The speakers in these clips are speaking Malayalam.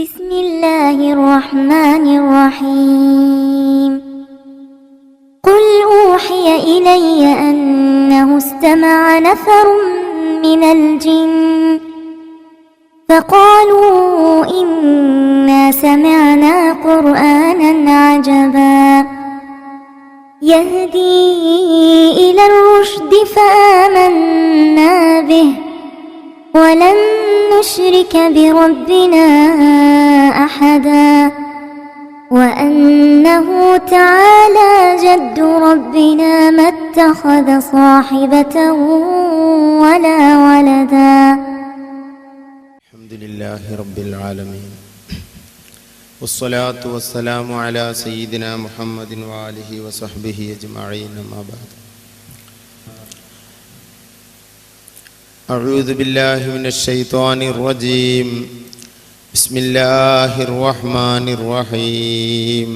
بسم الله الرحمن الرحيم قل أوحي إلي أنه استمع نفر من الجن فقالوا إنا سمعنا قرآنا عجبا يهدي إلى الرشد فآمنا به ولن نشرك بربنا أحدا وأنه تعالى جد ربنا ما اتخذ صاحبة ولا ولدا. الحمد لله رب العالمين والصلاة والسلام على سيدنا محمد وآله وصحبه أجمعين أما بعد. أعوذ بالله من الشيطان الرجيم. بسم الله الرحمن الرحيم.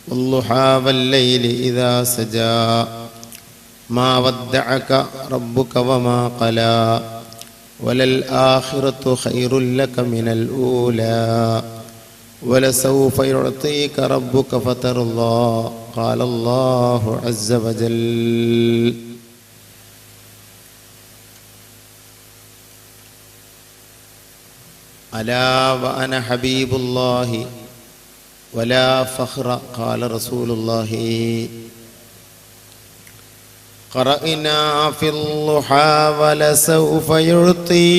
والضحى والليل إذا سجى ما ودعك ربك وما قلى وللآخرة خير لك من الأولى ولسوف يعطيك ربك فترضى قال الله عز وجل. ألا وأنا حبيب الله ولا فخر قال رسول الله. قرأنا في الضحى ولسوف يعطي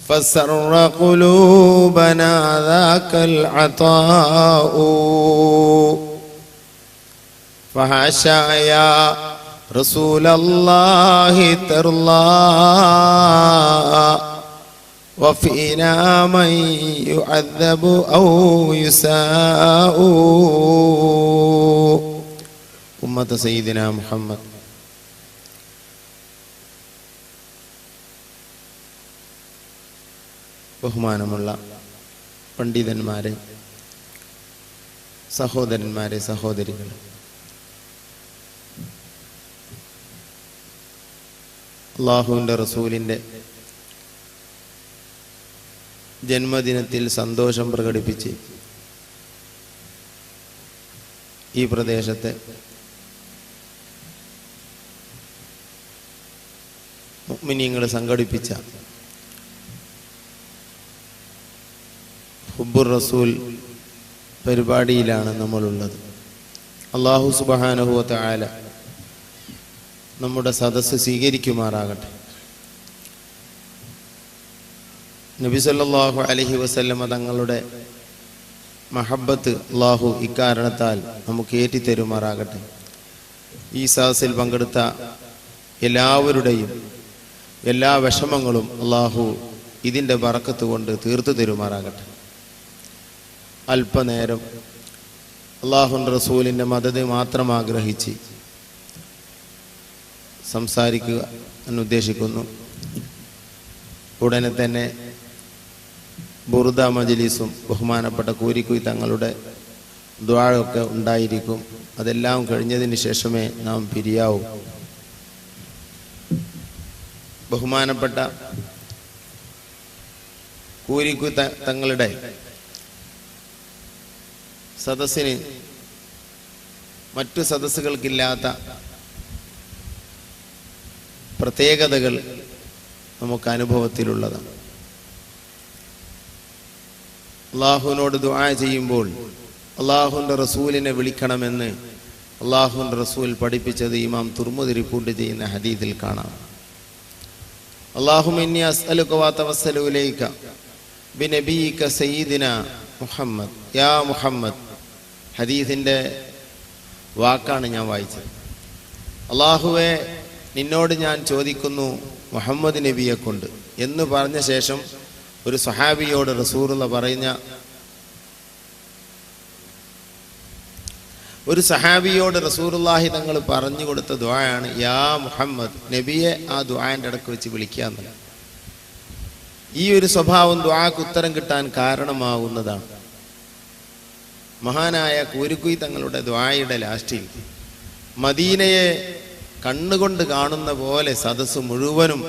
فسر قلوبنا ذاك العطاء فحاشا يا رسول الله ترضى وفينا من يعذب أو يساء. ഉമ്മത്ത് സയ്യിദിന മുഹമ്മദ്. ബഹുമാനമുള്ള പണ്ഡിതന്മാരെ, സഹോദരന്മാരെ, സഹോദരികളെ, അല്ലാഹുവിൻ്റെ റസൂലിൻ്റെ ജന്മദിനത്തിൽ സന്തോഷം പ്രകടിപ്പിച്ച് ഈ പ്രദേശത്തെ മുഅ്മിനീങ്ങൾ സംഘടിപ്പിച്ച ഹുബ്ബുർ റസൂൽ പരിപാടിയിലാണ് നമ്മളുള്ളത്. അല്ലാഹു സുബ്ഹാനഹു വ തആല നമ്മുടെ സദസ്സ് സ്വീകരിക്കുമാറാകട്ടെ. നബി സല്ലല്ലാഹു അലൈഹി വസല്ലമ തങ്ങളുടെ മഹബ്ബത്ത് അല്ലാഹു ഇക്കാരണത്താൽ നമുക്ക് ഏറ്റിത്തരുമാറാകട്ടെ. ഈ സദസ്സിൽ പങ്കെടുത്ത എല്ലാവരുടെയും എല്ലാ വിഷമങ്ങളും അല്ലാഹു ഇതിൻ്റെ ബറക്കത്ത് കൊണ്ട് തീർത്തു തരുമാറാകട്ടെ. അല്പനേരം അല്ലാഹുവിൻ്റെ റസൂലിൻ്റെ മദത് മാത്രം ആഗ്രഹിച്ച് സംസാരിക്കുക എന്നുദ്ദേശിക്കുന്നു. ഉടനെ തന്നെ ബുറുദ മജ്ലിസും ബഹുമാനപ്പെട്ട കൂരിക്കുയി തങ്ങളുടെ ദുആയൊക്കെ ഉണ്ടായിരിക്കും. അതെല്ലാം കഴിഞ്ഞതിന് ശേഷമേ നാം പിരിയാവൂ. ബഹുമാനപ്പെട്ട കൂരിക്കുയി തങ്ങളുടെ സദസ്സിന് മറ്റു സദസ്സുകൾക്കില്ലാത്ത പ്രത്യേകതകൾ നമുക്ക് അനുഭവത്തിലുള്ളതാണ്. അള്ളാഹുവിനോട് ദുആ ചെയ്യുമ്പോൾ അള്ളാഹുവിൻ്റെ റസൂലിനെ വിളിക്കണമെന്ന് അള്ളാഹുവിൻ്റെ റസൂൽ പഠിപ്പിച്ചത് ഇമാം തുർമുദി റിപ്പോർട്ട് ചെയ്യുന്ന ഹദീസിൽ കാണാം. അല്ലാഹുമ്മ ഇന്നി അസ്അലുക വ തവസ്സലു ഇലൈക ബിനബിയിക സയ്യിദിന മുഹമ്മദ് യാ മുഹമ്മദ്. ഹദീസിൻ്റെ വാക്കാണ് ഞാൻ വായിച്ചത്. അള്ളാഹുവെ, നിന്നോട് ഞാൻ ചോദിക്കുന്നു മുഹമ്മദ് നബിയെ കൊണ്ട് എന്ന് പറഞ്ഞ ശേഷം ഒരു സ്വഹാബിയോട് റസൂലുള്ള പറഞ്ഞ ഒരു സഹാബിയോട് റസൂലുള്ളാഹി തങ്ങൾ പറഞ്ഞു കൊടുത്ത ദുആയാണ് യാ മുഹമ്മദ്. നബിയെ ആ ദുആന്റെ ഇടയ്ക്ക് വെച്ച് വിളിക്കുക എന്നുള്ളത്. ഈ ഒരു സ്വഭാവം ദുആക്ക് ഉത്തരം കിട്ടാൻ കാരണമാകുന്നതാണ്. മഹാനായ കൂരിക്കുയി തങ്ങളുടെ ദുആയുടെ ലാസ്റ്റിൽ മദീനയെ കണ്ണുകൊണ്ട് കാണുന്ന പോലെ സദസ്സ് മുഴുവനും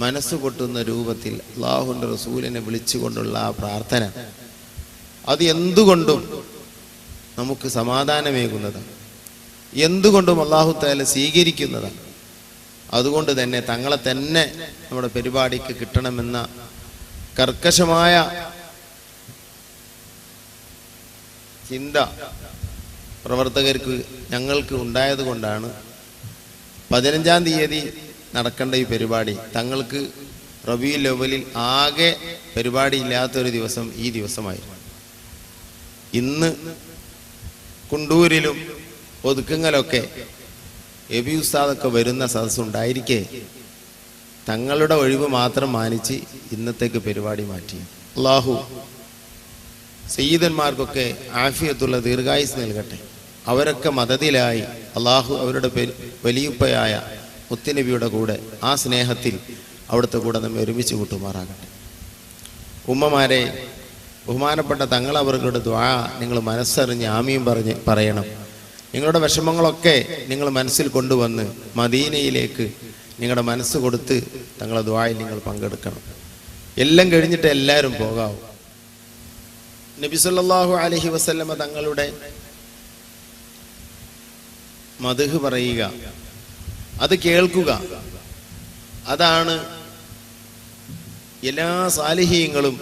മനസ്സ് പൊട്ടുന്ന രൂപത്തിൽ അള്ളാഹുവിൻ്റെ റസൂലിനെ വിളിച്ചുകൊണ്ടുള്ള ആ പ്രാർത്ഥന, അത് എന്തുകൊണ്ടും നമുക്ക് സമാധാനമേകുന്നതാണ്, എന്തുകൊണ്ടും അള്ളാഹു തആല സ്വീകരിക്കുന്നതാണ്. അതുകൊണ്ട് തന്നെ തങ്ങളെ തന്നെ നമ്മുടെ പരിപാടിക്ക് കിട്ടണമെന്ന കർക്കശമായ ചിന്ത പ്രവർത്തകർക്ക് ഞങ്ങൾക്ക് ഉണ്ടായത് കൊണ്ടാണ് 15-ാം തീയതി നടക്കേണ്ട ഈ പരിപാടി തങ്ങൾക്ക് റബീഉൽ അവ്വലിൽ ആകെ പരിപാടി ഇല്ലാത്തൊരു ദിവസം ഈ ദിവസമായിരുന്നു. ഇന്ന് കുണ്ടൂരിലും ഒതുക്കുങ്ങലൊക്കെ എബി ഉസ്താദൊക്കെ വരുന്ന സദസ്സുണ്ടായിരിക്കെ തങ്ങളുടെ ഒഴിവ് മാത്രം മാനിച്ച് ഇന്നത്തേക്ക് പരിപാടി മാറ്റി. അള്ളാഹു സയ്യിദന്മാർക്കൊക്കെ ആഫിയത്തുള്ള ദീർഘായുസ് നൽകട്ടെ. അവരൊക്കെ മദതിലായി അള്ളാഹു അവരുടെ വലിയുപ്പയായ മുത്തുനബിയുടെ കൂടെ ആ സ്നേഹത്തിൽ അവിടുത്തെ കൂടെ നമ്മെ ഒരുമിച്ച് കൂട്ടുമാറാകട്ടെ. ഉമ്മമാരെ, ബഹുമാനപ്പെട്ട തങ്ങളവരുടെ ദുആ നിങ്ങൾ മനസ്സറിഞ്ഞ് ആമീൻ പറയണം. നിങ്ങളുടെ വിഷമങ്ങളൊക്കെ നിങ്ങൾ മനസ്സിൽ കൊണ്ടുവന്ന് മദീനയിലേക്ക് നിങ്ങളുടെ മനസ്സ് കൊടുത്ത് തങ്ങളുടെ ദുആയിൽ നിങ്ങൾ പങ്കെടുക്കണം. എല്ലാം കഴിഞ്ഞിട്ട് എല്ലാവരും പോകാവൂ. നബി സല്ലല്ലാഹു അലൈഹി വസല്ലമ തങ്ങളുടെ മദ്ഹ് പറയുക, അത് കേൾക്കുക, അതാണ് എല്ലാ സാലിഹീങ്ങളും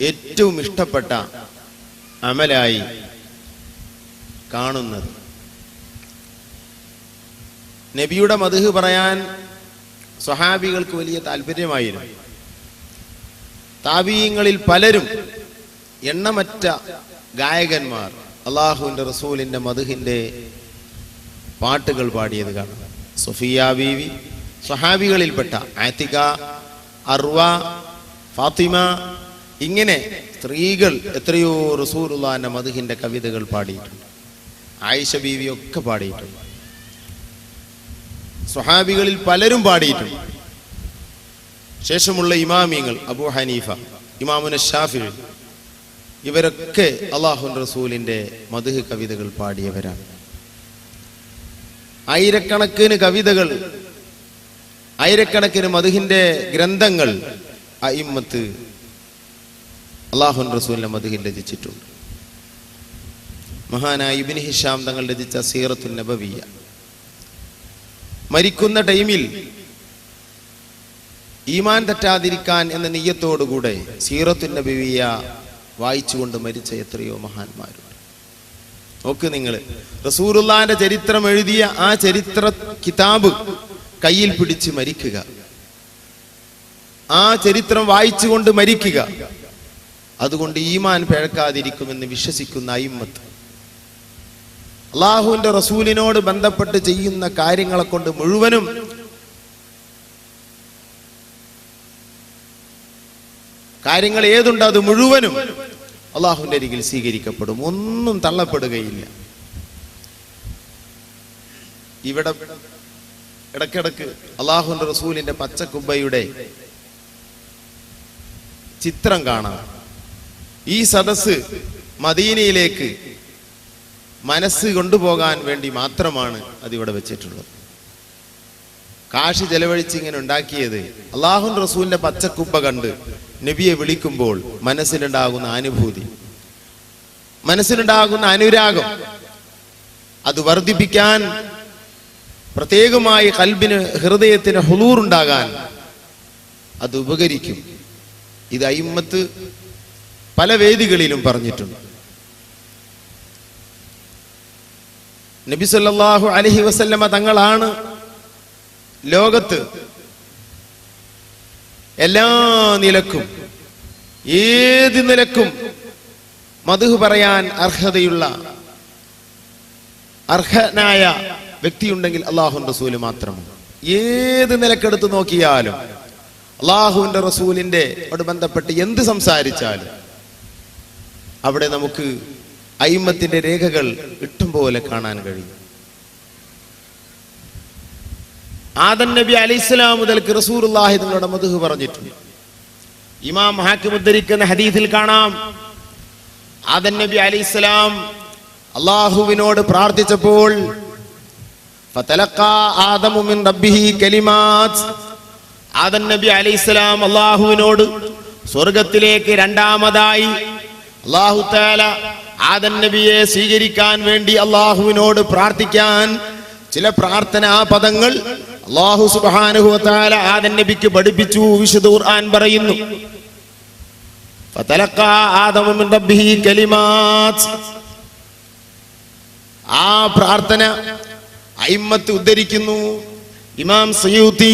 ഏറ്റവും ഇഷ്ടപ്പെട്ട അമലായി കാണുന്നത്. നബിയുടെ മദ്ഹ് പറയാൻ സ്വഹാബികൾക്ക് വലിയ താല്പര്യമായിരുന്നു. താബീങ്ങളിൽ പലരും, എണ്ണമറ്റ ഗായകന്മാർ അള്ളാഹുവിൻ്റെ റസൂലിൻ്റെ മദ്ഹിൻ്റെ പാട്ടുകൾ പാടിയത് കാണാം. സുഫിയ ബീവി സ്വഹാബികളിൽപ്പെട്ട, ആതിക, അർവ, ഫാത്തിമ, ഇങ്ങനെ സ്ത്രീകൾ എത്രയോ റസൂലുള്ളാഹിന്റെ മദ്ഹിന്റെ കവിതകൾ പാടിയിട്ടുണ്ട്. ആയിഷ ബീവിയൊക്കെ പാടിയിട്ടുണ്ട്. സ്വഹാബികളിൽ പലരും പാടിയിട്ടുണ്ട്. ശേഷമുള്ള ഇമാമിയങ്ങൾ അബൂ ഹനീഫ, ഇമാമുന ശാഫിഈ, ഇവരൊക്കെ അല്ലാഹുവിന്റെ റസൂലിന്റെ മദ്ഹ് കവിതകൾ പാടിയവരാണ്. ആയിരക്കണക്കിന് കവിതകൾ, ആയിരക്കണക്കിന് മദ്ഹിന്റെ ഗ്രന്ഥങ്ങൾ അയിമ്മത്ത് അല്ലാഹുവിന്റെ റസൂലിന്റെ മദ്ഹിൽ രചിച്ചിട്ടുണ്ട്. മഹാനായ ഇബ്നു ഹിഷാം തങ്ങൾ രചിച്ച സീറത്തുൻ നബവിയ്യ, മരിക്കുന്ന ടൈമിൽ ഈമാൻ തെറ്റാതിരിക്കാൻ എന്ന നിയ്യത്തോടുകൂടെ സീറത്തുൻ നബവിയ്യ വായിച്ചുകൊണ്ട് മരിച്ച എത്രയോ മഹാന്മാരുണ്ട്. നോക്ക് നിങ്ങൾ, റസൂലുള്ളാഹിന്റെ ചരിത്രം എഴുതിയ ആ ചരിത്ര കിതാബ് കയ്യിൽ പിടിച്ച് മരിക്കുക, ആ ചരിത്രം വായിച്ചുകൊണ്ട് മരിക്കുക. അതുകൊണ്ട് ഈമാൻ പിഴക്കാതിരിക്കുമെന്ന് വിശ്വസിക്കുന്ന അയിമ്മത്ത് അള്ളാഹുവിന്റെ റസൂലിനോട് ബന്ധപ്പെട്ട് ചെയ്യുന്ന കാര്യങ്ങളെ കൊണ്ട് മുഴുവനും കാര്യങ്ങൾ ഏതുണ്ട് അത് മുഴുവനും അള്ളാഹുവിന്റെ അരികിൽ സ്വീകരിക്കപ്പെടും, ഒന്നും തള്ളപ്പെടുകയില്ല. ഇവിടെ ഇടക്കിടക്ക് അള്ളാഹുവിന്റെ റസൂലിന്റെ പച്ചക്കുബ്ബയുടെ ചിത്രം കാണാം. ഈ സദസ്സ് മദീനയിലേക്ക് മനസ്സ് കൊണ്ടുപോകാൻ വേണ്ടി മാത്രമാണ് അതിവിടെ വെച്ചിട്ടുള്ളത്. കാശ് ചെലവഴിച്ച് ഇങ്ങനെ ഉണ്ടാക്കിയത് അള്ളാഹുവിന്റെ റസൂലിന്റെ പച്ചക്കുബ്ബ കണ്ട് നബിയെ വിളിക്കുമ്പോൾ മനസ്സിലുണ്ടാകുന്ന അനുഭൂതി, മനസ്സിലുണ്ടാകുന്ന അനുരാഗം, അത് വർദ്ധിപ്പിക്കാൻ, പ്രത്യേകമായി ഖൽബിന്, ഹൃദയത്തിന് ഹുളൂർ ഉണ്ടാകാൻ അത് ഉപകരിക്കും. ഇത് അയിമ്മത്ത് പല വേദികളിലും പറഞ്ഞിട്ടുണ്ട്. നബി സല്ലല്ലാഹു അലൈഹി വസല്ലമ തങ്ങളാണ് ലോകത്ത് എല്ലാ നിലക്കും, ഏത് നിലക്കും മദ്ഹ് പറയാൻ അർഹനായ വ്യക്തിയുണ്ടെങ്കിൽ അള്ളാഹുവിന്റെ റസൂല് മാത്രമാണ്. ഏത് നിലക്കെടുത്ത് നോക്കിയാലും അള്ളാഹുവിന്റെ റസൂലിന്റെ ബന്ധപ്പെട്ട് എന്ത് സംസാരിച്ചാലും അവിടെ നമുക്ക് അയിമ്മത്തിന്റെ രേഖകൾ ഇഷ്ടം പോലെ കാണാൻ കഴിയും. ആദം നബി അലൈഹിസ്സലാം മുതൽക്ക് റസൂലുള്ളാഹി തങ്ങളുടെ മദ്ഹ് പറഞ്ഞിട്ടുണ്ട്. ഇമാം ഹാക്കിം ഉദ്ധരിക്കുന്ന ഹദീസിൽ കാണാം, ആദം നബി അലൈഹിസ്സലാം അള്ളാഹുവിനോട് പ്രാർത്ഥിച്ചപ്പോൾ ഫതലഖാ ആദമു മിൻ റബ്ബിഹി കലിമാത്ത്. ആദം നബി അലൈഹിസ്സലാം അല്ലാഹുവിനോട് സ്വർഗ്ഗത്തിലേക്ക് രണ്ടാമതായി അല്ലാഹു തആല ആദം നബിയെ സ്വീകരിക്കാൻ വേണ്ടി അല്ലാഹുവിനോട് പ്രാർത്ഥിക്കാൻ ചില പ്രാർത്ഥനാ പദങ്ങൾ അല്ലാഹു സുബ്ഹാനഹു വ തആല ആദം നബിക്ക് പഠിപ്പിച്ചു. വിശുദ്ധ ഖുർആൻ പറയുന്നു, ഫതലഖാ ആദമു മിൻ റബ്ബിഹി കലിമാത്ത്. ആ പ്രാർത്ഥന അയിമ്മത്ത് ഉദ്ധരിക്കുന്നു. ഇമാം സയൂത്തി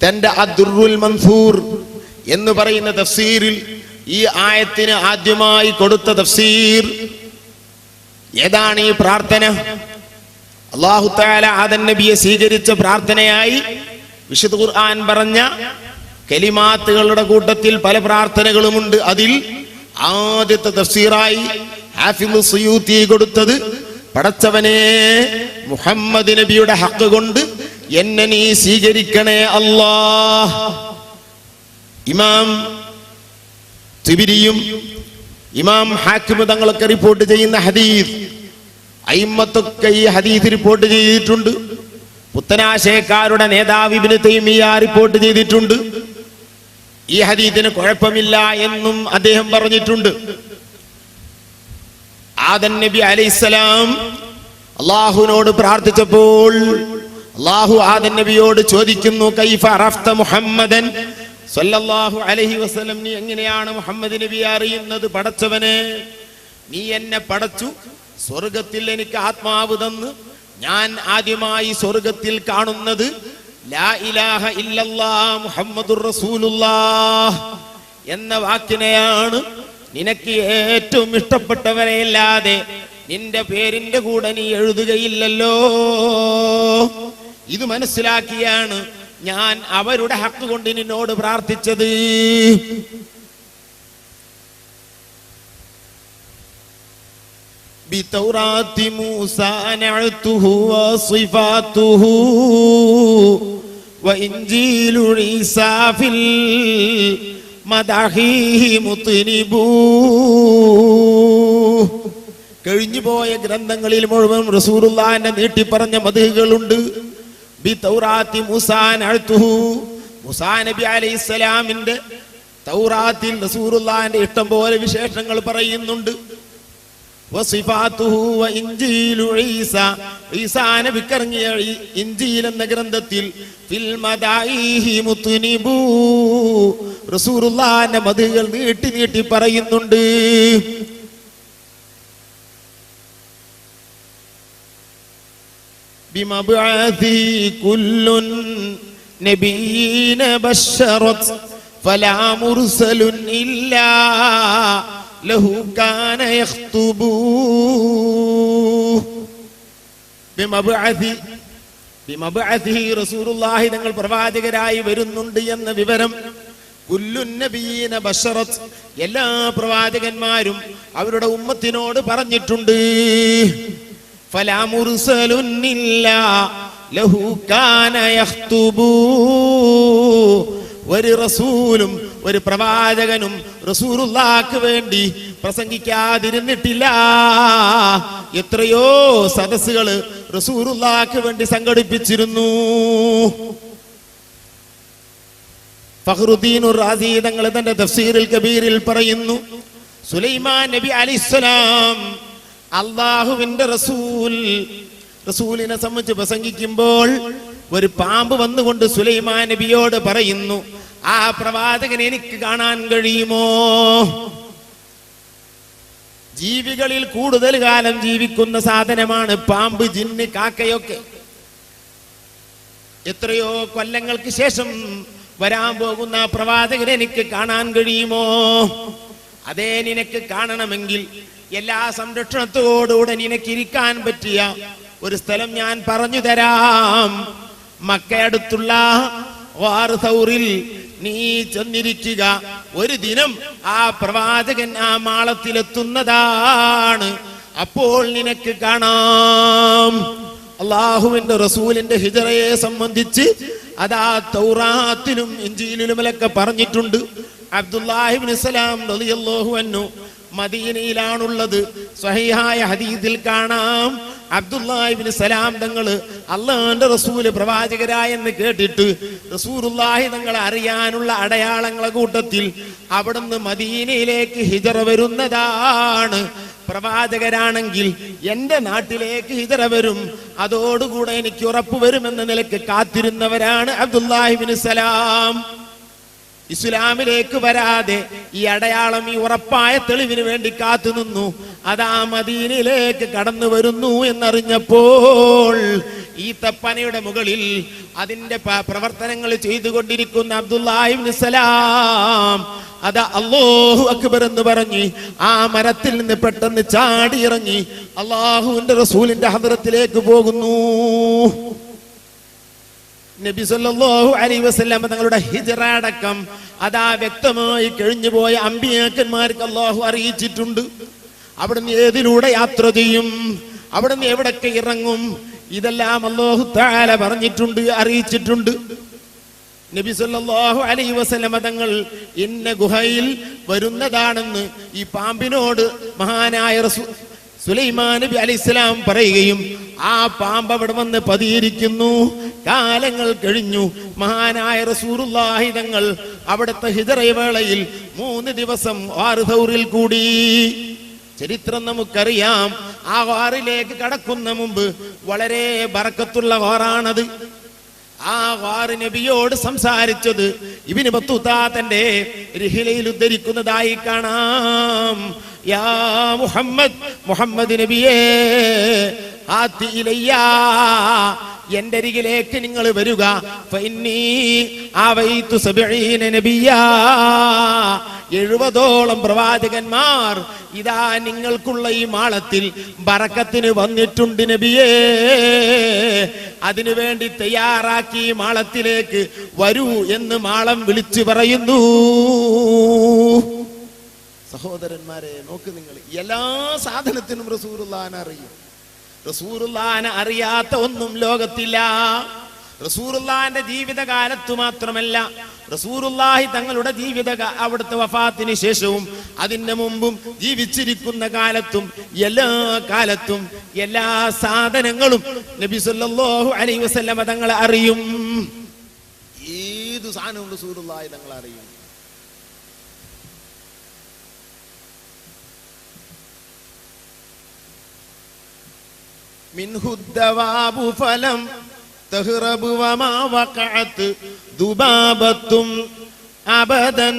തന്റെ അദ്ദുറുൽ മൻസൂർ എന്ന് പറയുന്ന തഫ്സീറിൽ ഈ ആയത്തിന് ആദ്യമായി കൊടുത്ത തഫ്സീർ ഏതാണ്? ഈ പ്രാർത്ഥന അല്ലാഹു തആല ആദം നബിയെ സ്വീകരിച്ച പ്രാർത്ഥനയായി വിശുദ്ധ ഖുർആൻ പറഞ്ഞ കലിമാത്തുകളുടെ കൂട്ടത്തിൽ പല പ്രാർത്ഥനകളുമുണ്ട്. അതിൽ ആദ്യത്തെ തഫ്സീറായി ഹാഫിള് സയൂത്തി കൊടുത്തത്, പടച്ചവനെ മുഹമ്മദ് നബിയുടെ ഹക്ക് കൊണ്ട് എന്നെ നീ സ്വീകരിക്കണേ അല്ലാഹ്. ഇമാം തിബിരിയും ഇമാം ഹാക്കിം തങ്ങളൊക്കെ റിപ്പോർട്ട് ചെയ്യുന്ന ഹദീസ്, അയിമ്മത്തൊക്കെ ഈ ഹദീസ് റിപ്പോർട്ട് ചെയ്തിട്ടുണ്ട്. പുത്തനാശയക്കാരുടെ നേതാവ് ഇബ്നു തൈമിയ റിപ്പോർട്ട് ചെയ്തിട്ടുണ്ട്. ഈ ഹദീസിന് കുഴപ്പമില്ല എന്നും അദ്ദേഹം പറഞ്ഞിട്ടുണ്ട്. ആദം നബി അലൈഹിസ്സലാം അല്ലാഹുവിനോട് പ്രാർത്ഥിച്ചപ്പോൾ അല്ലാഹു ആദം നബിയോട് ചോദിക്കുന്നു, കൈഫ അറഫ്ത മുഹമ്മദൻ സല്ലല്ലാഹു അലൈഹി വസല്ലം, നീ എങ്ങനെയാണ് മുഹമ്മദ് നബിയെ അറിയുന്നത്? പടച്ചവനെ, നീ എന്നെ പടച്ചു, സ്വർഗത്തിൽ എനിക്ക് ആത്മാവ് തന്ന് ഞാൻ ആദ്യമായി സ്വർഗത്തിൽ കാണുന്നത് ലാ ഇലാഹ ഇല്ലല്ലാഹ് മുഹമ്മദുർ റസൂലുള്ളാഹ് എന്ന വാക്കിനെയാണ്. നിനക്ക് ഏറ്റവും ഇഷ്ടപ്പെട്ടവരെയല്ലാതെ നിന്റെ പേരിന്റെ കൂടെ നീ എഴുതുകയില്ലല്ലോ. ഇത് മനസ്സിലാക്കിയാണ് ഞാൻ അവരുടെ ഹക്ക് കൊണ്ട് നിന്നോട് പ്രാർത്ഥിച്ചത്. ബിതൗറാത്തി മൂസാ നഅതുഹു വസിഫാതുഹു വഇൻജീലു ഈസാ ഫിൽ മദഹിഹി മുത്നിബൂ. കഴിഞ്ഞുപോയ ഗ്രന്ഥങ്ങളിൽ മുഴുവൻ റസൂലുള്ളാഹിനെ നീട്ടിപ്പറഞ്ഞ മദ്ഹുകളുണ്ട്. ബിതൗറാത്തി മൂസാ നഅതുഹു, മൂസാ നബി അലൈഹിസ്സലാമിന്റെ തൗറാത്തിൽ റസൂലുള്ളാഹിന്റെ ഇഷ്ടം പോലെ വിശേഷങ്ങൾ പറയുന്നുണ്ട്. വസിഫാതുഹു വഇൻജീലു ഈസാ, ഈസാ നബിക്കിറങ്ങിയ ഇൻജീൽ എന്ന ഗ്രന്ഥത്തിൽ ഫിൽ മദായിഹി മുത്നിബൂ, റസൂലുള്ളാഹിന്റെ മദ്ഹുകൾ നീട്ടി നീട്ടി പറയുന്നുണ്ട്. ബിമബ്അസി കുല്ലുൻ നബിയ്യിന ബശറത് ഫലാ മുർസലുൻ ഇല്ലാ ലഹു കാന യഖ്തുബു. ബിമബ്അസി റസൂലുള്ളാഹി തങ്ങൾ പ്രവാചകരായി വരുന്നുണ്ട് എന്ന വിവരം കുല്ലുൻ നബിയ്യിന ബശറത്, എല്ലാ പ്രവാചകന്മാരും അവരുടെ ഉമ്മത്തിനോട് പറഞ്ഞിട്ടുണ്ട്. ഫലാ മുർസലുൻ ഇല്ലാ ലഹു കാന യഖ്തുബു. ഒരു റസൂലും ഒരു പ്രവാചകനും റസൂലുള്ളാഹിക്ക് വേണ്ടി പ്രസംഗിക്കാതിരുന്നിട്ടില്ല. എത്രയോ സദസ്സുകൾ റസൂലുള്ളാഹിക്ക് വേണ്ടി സംഘടിപ്പിച്ചിരുന്നു. ഫഖ്റുദ്ദീൻ റാസി തങ്ങൾ തന്റെ തഫ്സീറുൽ കബീറിൽ പറയുന്നു, സുലൈമാൻ നബി അലൈഹിസ്സലാം അല്ലാഹുവിന്റെ റസൂലിനെ സംബന്ധിച്ച് പ്രസംഗിക്കുമ്പോൾ ഒരു പാമ്പ് വന്നുകൊണ്ട് സുലൈമാൻ നബിയോട് പറയുന്നു, ആ പ്രവാചകനെ എനിക്ക് കാണാൻ കഴിയുമോ? ജീവികളിൽ കൂടുതൽ കാലം ജീവിക്കുന്ന സാധനമാണ് പാമ്പ്, ജിന്ന്, കാക്കയൊക്കെ. എത്രയോ കൊല്ലങ്ങൾക്ക് ശേഷം വരാൻ പോകുന്ന പ്രവാചകനെ എനിക്ക് കാണാൻ കഴിയുമോ? അതേ, നിനക്ക് കാണണമെങ്കിൽ എല്ലാ സംരക്ഷണത്തോടുകൂടെ നിനക്ക് ഇരിക്കാൻ പറ്റിയ ഒരു സ്ഥലം ഞാൻ പറഞ്ഞു തരാം. മക്കയടുത്തുള്ള ഗാർ സൗറിൽ നീ ചെന്നിരിക്കുക. ഒരു ദിനം ആ പ്രവാചകൻ ആ മാളത്തിലെത്തുന്നതാണ്. അപ്പോൾ നിനക്ക് കാണാം. അള്ളാഹുവിന്റെ റസൂലിന്റെ ഹിജറയെ സംബന്ധിച്ച് അതാ തൗറാത്തിലും ഇൻജീലിലുമൊക്കെ പറഞ്ഞിട്ടുണ്ട്. അബ്ദുല്ലാഹി ഇബ്നു സലാം റളിയല്ലാഹു അൻഹു മദീനയിലാണുള്ളത്. സ്വഹീഹായ ഹദീസിൽ കാണാം, അബ്ദുല്ലാഹി ഇബ്നു സലാം തങ്ങൾ അള്ളാഹുവിന്റെ റസൂല് പ്രവാചകരായെന്ന് കേട്ടിട്ട് റസൂലുള്ളാഹി തങ്ങളെ അറിയാനുള്ള അടയാളങ്ങളെ കൂട്ടത്തിൽ അവിടുന്ന് മദീനയിലേക്ക് ഹിജറ വരുന്നതാണ്. പ്രവാചകരാണെങ്കിൽ എന്റെ നാട്ടിലേക്ക് ഹിജറ വരും, അതോടുകൂടെ എനിക്ക് ഉറപ്പ് വരുമെന്ന നിലക്ക് കാത്തിരുന്നവരാണ് അബ്ദുല്ലാഹി ഇബ്നു സലാം. ഇസ്ലാമിലേക്ക് വരാതെ ഈ അടയാളം, ഈ ഉറപ്പായ തെളിവിന് വേണ്ടി കാത്തു നിന്നു. അതാ മദീനയിലേക്ക് കടന്നു വരുന്നു എന്നറിഞ്ഞപ്പോൾ ഈ തപ്പനയുടെ മുകളിൽ അതിന്റെ പ്രവർത്തനങ്ങൾ ചെയ്തുകൊണ്ടിരിക്കുന്ന അബ്ദുല്ലാഹി ഇബ്നു സലാം അതാ അല്ലാഹു അക്ബർ എന്ന് പറഞ്ഞ് ആ മരത്തിൽ നിന്ന് പെട്ടെന്ന് ചാടി ഇറങ്ങി അല്ലാഹുവിന്റെ റസൂലിന്റെ ഹദ്റത്തിലേക്ക് പോകുന്നു. നബി സല്ലല്ലാഹു അലൈഹി വസല്ലം തങ്ങളുടെ ഹിജ്റ അടക്കം അതാ വ്യക്തമായി കഴിഞ്ഞുപോയ അമ്പിയാക്കന്മാർക്ക് അല്ലാഹു അറിയിച്ചിട്ടുണ്ട്. അവിടുന്ന് ഏതിലൂടെ യാത്ര ചെയ്യും, അവിടുന്ന് എവിടൊക്കെ ഇറങ്ങും, ഇതെല്ലാം അല്ലാഹു തആല പറഞ്ഞിട്ടുണ്ട്, അറിയിച്ചിട്ടുണ്ട്. നബി സല്ലല്ലാഹു അലൈഹി വസല്ലം തങ്ങൾ ഇന്ന ഗുഹയിൽ വരുന്നതാണെന്ന് ഈ പാമ്പിനോട് മഹാനായ സുലൈമാൻ നബി അലൈഹിസ്സലാം പറയുകയും ആ പാമ്പ് അവിടെ വന്ന് പതിയിരിക്കുന്നു. കാലങ്ങൾ കഴിഞ്ഞു. മഹാനായ റസൂലുള്ളാഹി തങ്ങൾ അവിടുത്തെ ഹിജ്റ വേളയിൽ 3 ദിവസം വാർധൗറിൽ കൂടി. ചരിത്രം നമുക്കറിയാം. ആ വാറിലേക്ക് കടക്കുന്ന മുമ്പ് വളരെ ബറക്കത്തുള്ള വാറാണത്. ആ വാറ് നബിയോട് സംസാരിച്ചത് ഇബ്നു ബത്തൂത്ത തന്റെ റിഹ്ലയിൽ ഉദ്ധരിക്കുന്നതായി കാണാം. യാ മുഹമ്മദ്, മുഹമ്മദ് നബിയേ, ആതി ഇലയ്യ, എന്റെ അരികിലേക്ക് നിങ്ങൾ വരിക. ഫഇന്നീ ആവൈതു 70 നബിയാ, 70ഓളം പ്രവാചകന്മാർ ഇതാ നിങ്ങൾക്കുള്ള ഈ മാളത്തിൽ ബറക്കത്തിന് വന്നിട്ടുണ്ട് നബിയേ. അതിനുവേണ്ടി തയ്യാറാക്കി ഈ മാളത്തിലേക്ക് വരൂ എന്ന് മാളം വിളിച്ചു പറയുന്നു. സഹോദരന്മാരെ, നോക്ക് നിങ്ങൾ, എല്ലാ സാധനത്തിനും റസൂലുള്ളാഹിനെ അറിയും. റസൂലുള്ളാഹിനെ അറിയാത്ത ഒന്നും ലോകത്തില്ല. റസൂലുള്ളാഹിന്റെ ജീവിതകാലത്തു മാത്രമല്ല, റസൂലുള്ളാഹി തങ്ങളുടെ അവിടുത്തെ വഫാത്തിന് ശേഷവും അതിന്റെ മുമ്പും ജീവിച്ചിരിക്കുന്ന കാലത്തും എല്ലാ കാലത്തും എല്ലാ സാധനങ്ങളും നബി സല്ലല്ലാഹു അലൈഹി വസല്ലം തങ്ങളെ അറിയും. ഏത് സാധനവും റസൂലുള്ളാഹി തങ്ങളെ അറിയും. മിൻഹുദ്ദവാബു ഫലം തഹ്റബു വമാ വഖഅത് ദുബാബത്തും അബദൻ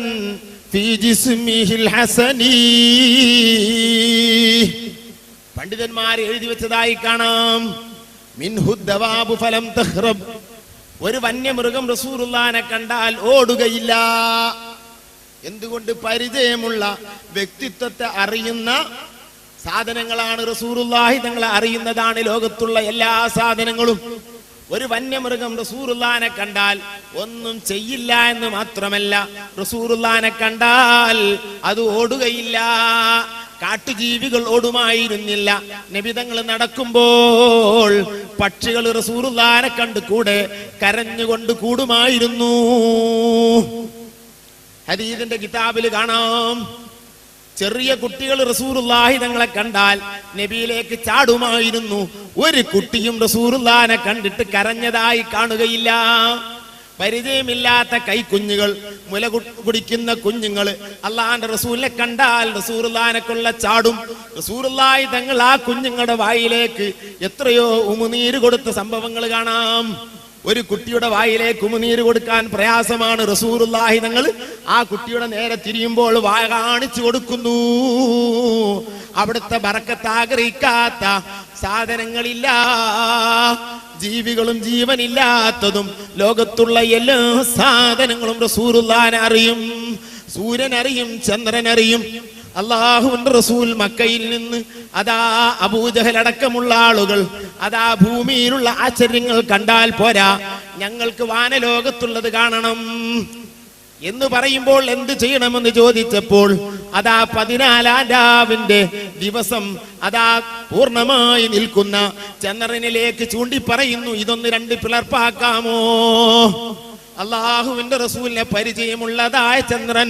ഫീ ജിസ്മിഹിൽ ഹസനി. പണ്ഡിതന്മാർ എഴുതി വെച്ചതായി കാണാം. മിൻഹുദ്ദവാബു ഫലം തഹ്റബ്, ഒരു വന്യമൃഗം റസൂലുള്ളാഹിനെ കണ്ടാൽ ഓടുകയില്ല. എന്തുകൊണ്ട്? പരിചയമുള്ള വ്യക്തിത്വത്തെ അറിയുന്ന സാധനങ്ങളാണ് റസൂലുള്ളാഹി തങ്ങളെ അറിയുന്നതാണ് ലോകത്തുള്ള എല്ലാ സാധനങ്ങളും. ഒരു വന്യമൃഗം റസൂലുള്ളാഹിനെ കണ്ടാൽ ഒന്നും ചെയ്യില്ല എന്ന് മാത്രമല്ല, റസൂലുള്ളാഹിനെ കണ്ടാൽ അത് ഓടുകയില്ല. കാട്ടുജീവികൾ ഓടുമായിരുന്നില്ല. നബി തങ്ങൾ നടക്കുമ്പോൾ പക്ഷികൾ റസൂലുള്ളാഹിനെ കണ്ട് കൂടെ കരഞ്ഞുകൊണ്ട് കൂടുമായിരുന്നു. ഹദീസിന്റെ കിതാബിൽ കാണാം, ചെറിയ കുട്ടികൾ റസൂലുള്ളാഹി തങ്ങളെ കണ്ടാൽ നബിയിലേക്ക് ചാടുമായിരുന്നു. ഒരു കുട്ടിയും റസൂലുള്ളാഹിനെ കണ്ടിട്ട് കരഞ്ഞതായി കാണുകയില്ല. പരിചയമില്ലാത്ത കൈക്കുഞ്ഞുങ്ങൾ, മുല കുടിക്കുന്ന കുഞ്ഞുങ്ങൾ അള്ളാഹിന്റെ റസൂലിനെ കണ്ടാൽ റസൂലുള്ളാഹിനെ കൊള്ള ചാടും. റസൂലുള്ളാഹി തങ്ങൾ ആ കുഞ്ഞുങ്ങളുടെ വായിലേക്ക് എത്രയോ ഉമിനീര് കൊടുത്ത സംഭവങ്ങൾ കാണാം. ഒരു കുട്ടിയുടെ വായിലേക്ക് ഉമിനീര് കൊടുക്കാൻ പ്രയാസമാണ്. റസൂലുള്ളാഹി തങ്ങൾ ആ കുട്ടിയുടെ നേരെ തിരിയുമ്പോൾ വായ കാണിച്ചു കൊടുക്കുന്നു. അവിടുത്തെ ബറക്കത്ത് ആഗ്രഹിക്കാത്ത സാധനങ്ങളില്ല. ജീവികളും ജീവനില്ലാത്തതും ലോകത്തുള്ള എല്ലാ സാധനങ്ങളും റസൂലുള്ളാഹിനെ അറിയും. സൂര്യൻ അറിയും, ചന്ദ്രൻ അറിയും. അല്ലാഹുവിന്റെ റസൂൽ മക്കയിൽ നിന്ന് അതാ അബൂജഹൽ അടക്കമുള്ള ആളുകൾ അതാ ഭൂമിയിലുള്ള ആശ്ചര്യങ്ങൾ കണ്ടാൽ പോരാ, ഞങ്ങൾക്ക് വാനലോകത്തുള്ളത് കാണണം എന്ന് പറയുമ്പോൾ എന്ത് ചെയ്യണമെന്ന് ചോദിച്ചപ്പോൾ അതാ 14-ാം രാവിന്റെ ദിവസം അതാ പൂർണ്ണമായി നിൽക്കുന്ന ചന്ദ്രനിലേക്ക് ചൂണ്ടി പറയുന്നു, ഇതൊന്ന് 2 പിളർപ്പാക്കാമോ? അല്ലാഹുവിന്റെ റസൂലിനെ പരിചയമുള്ളതായ ചന്ദ്രൻ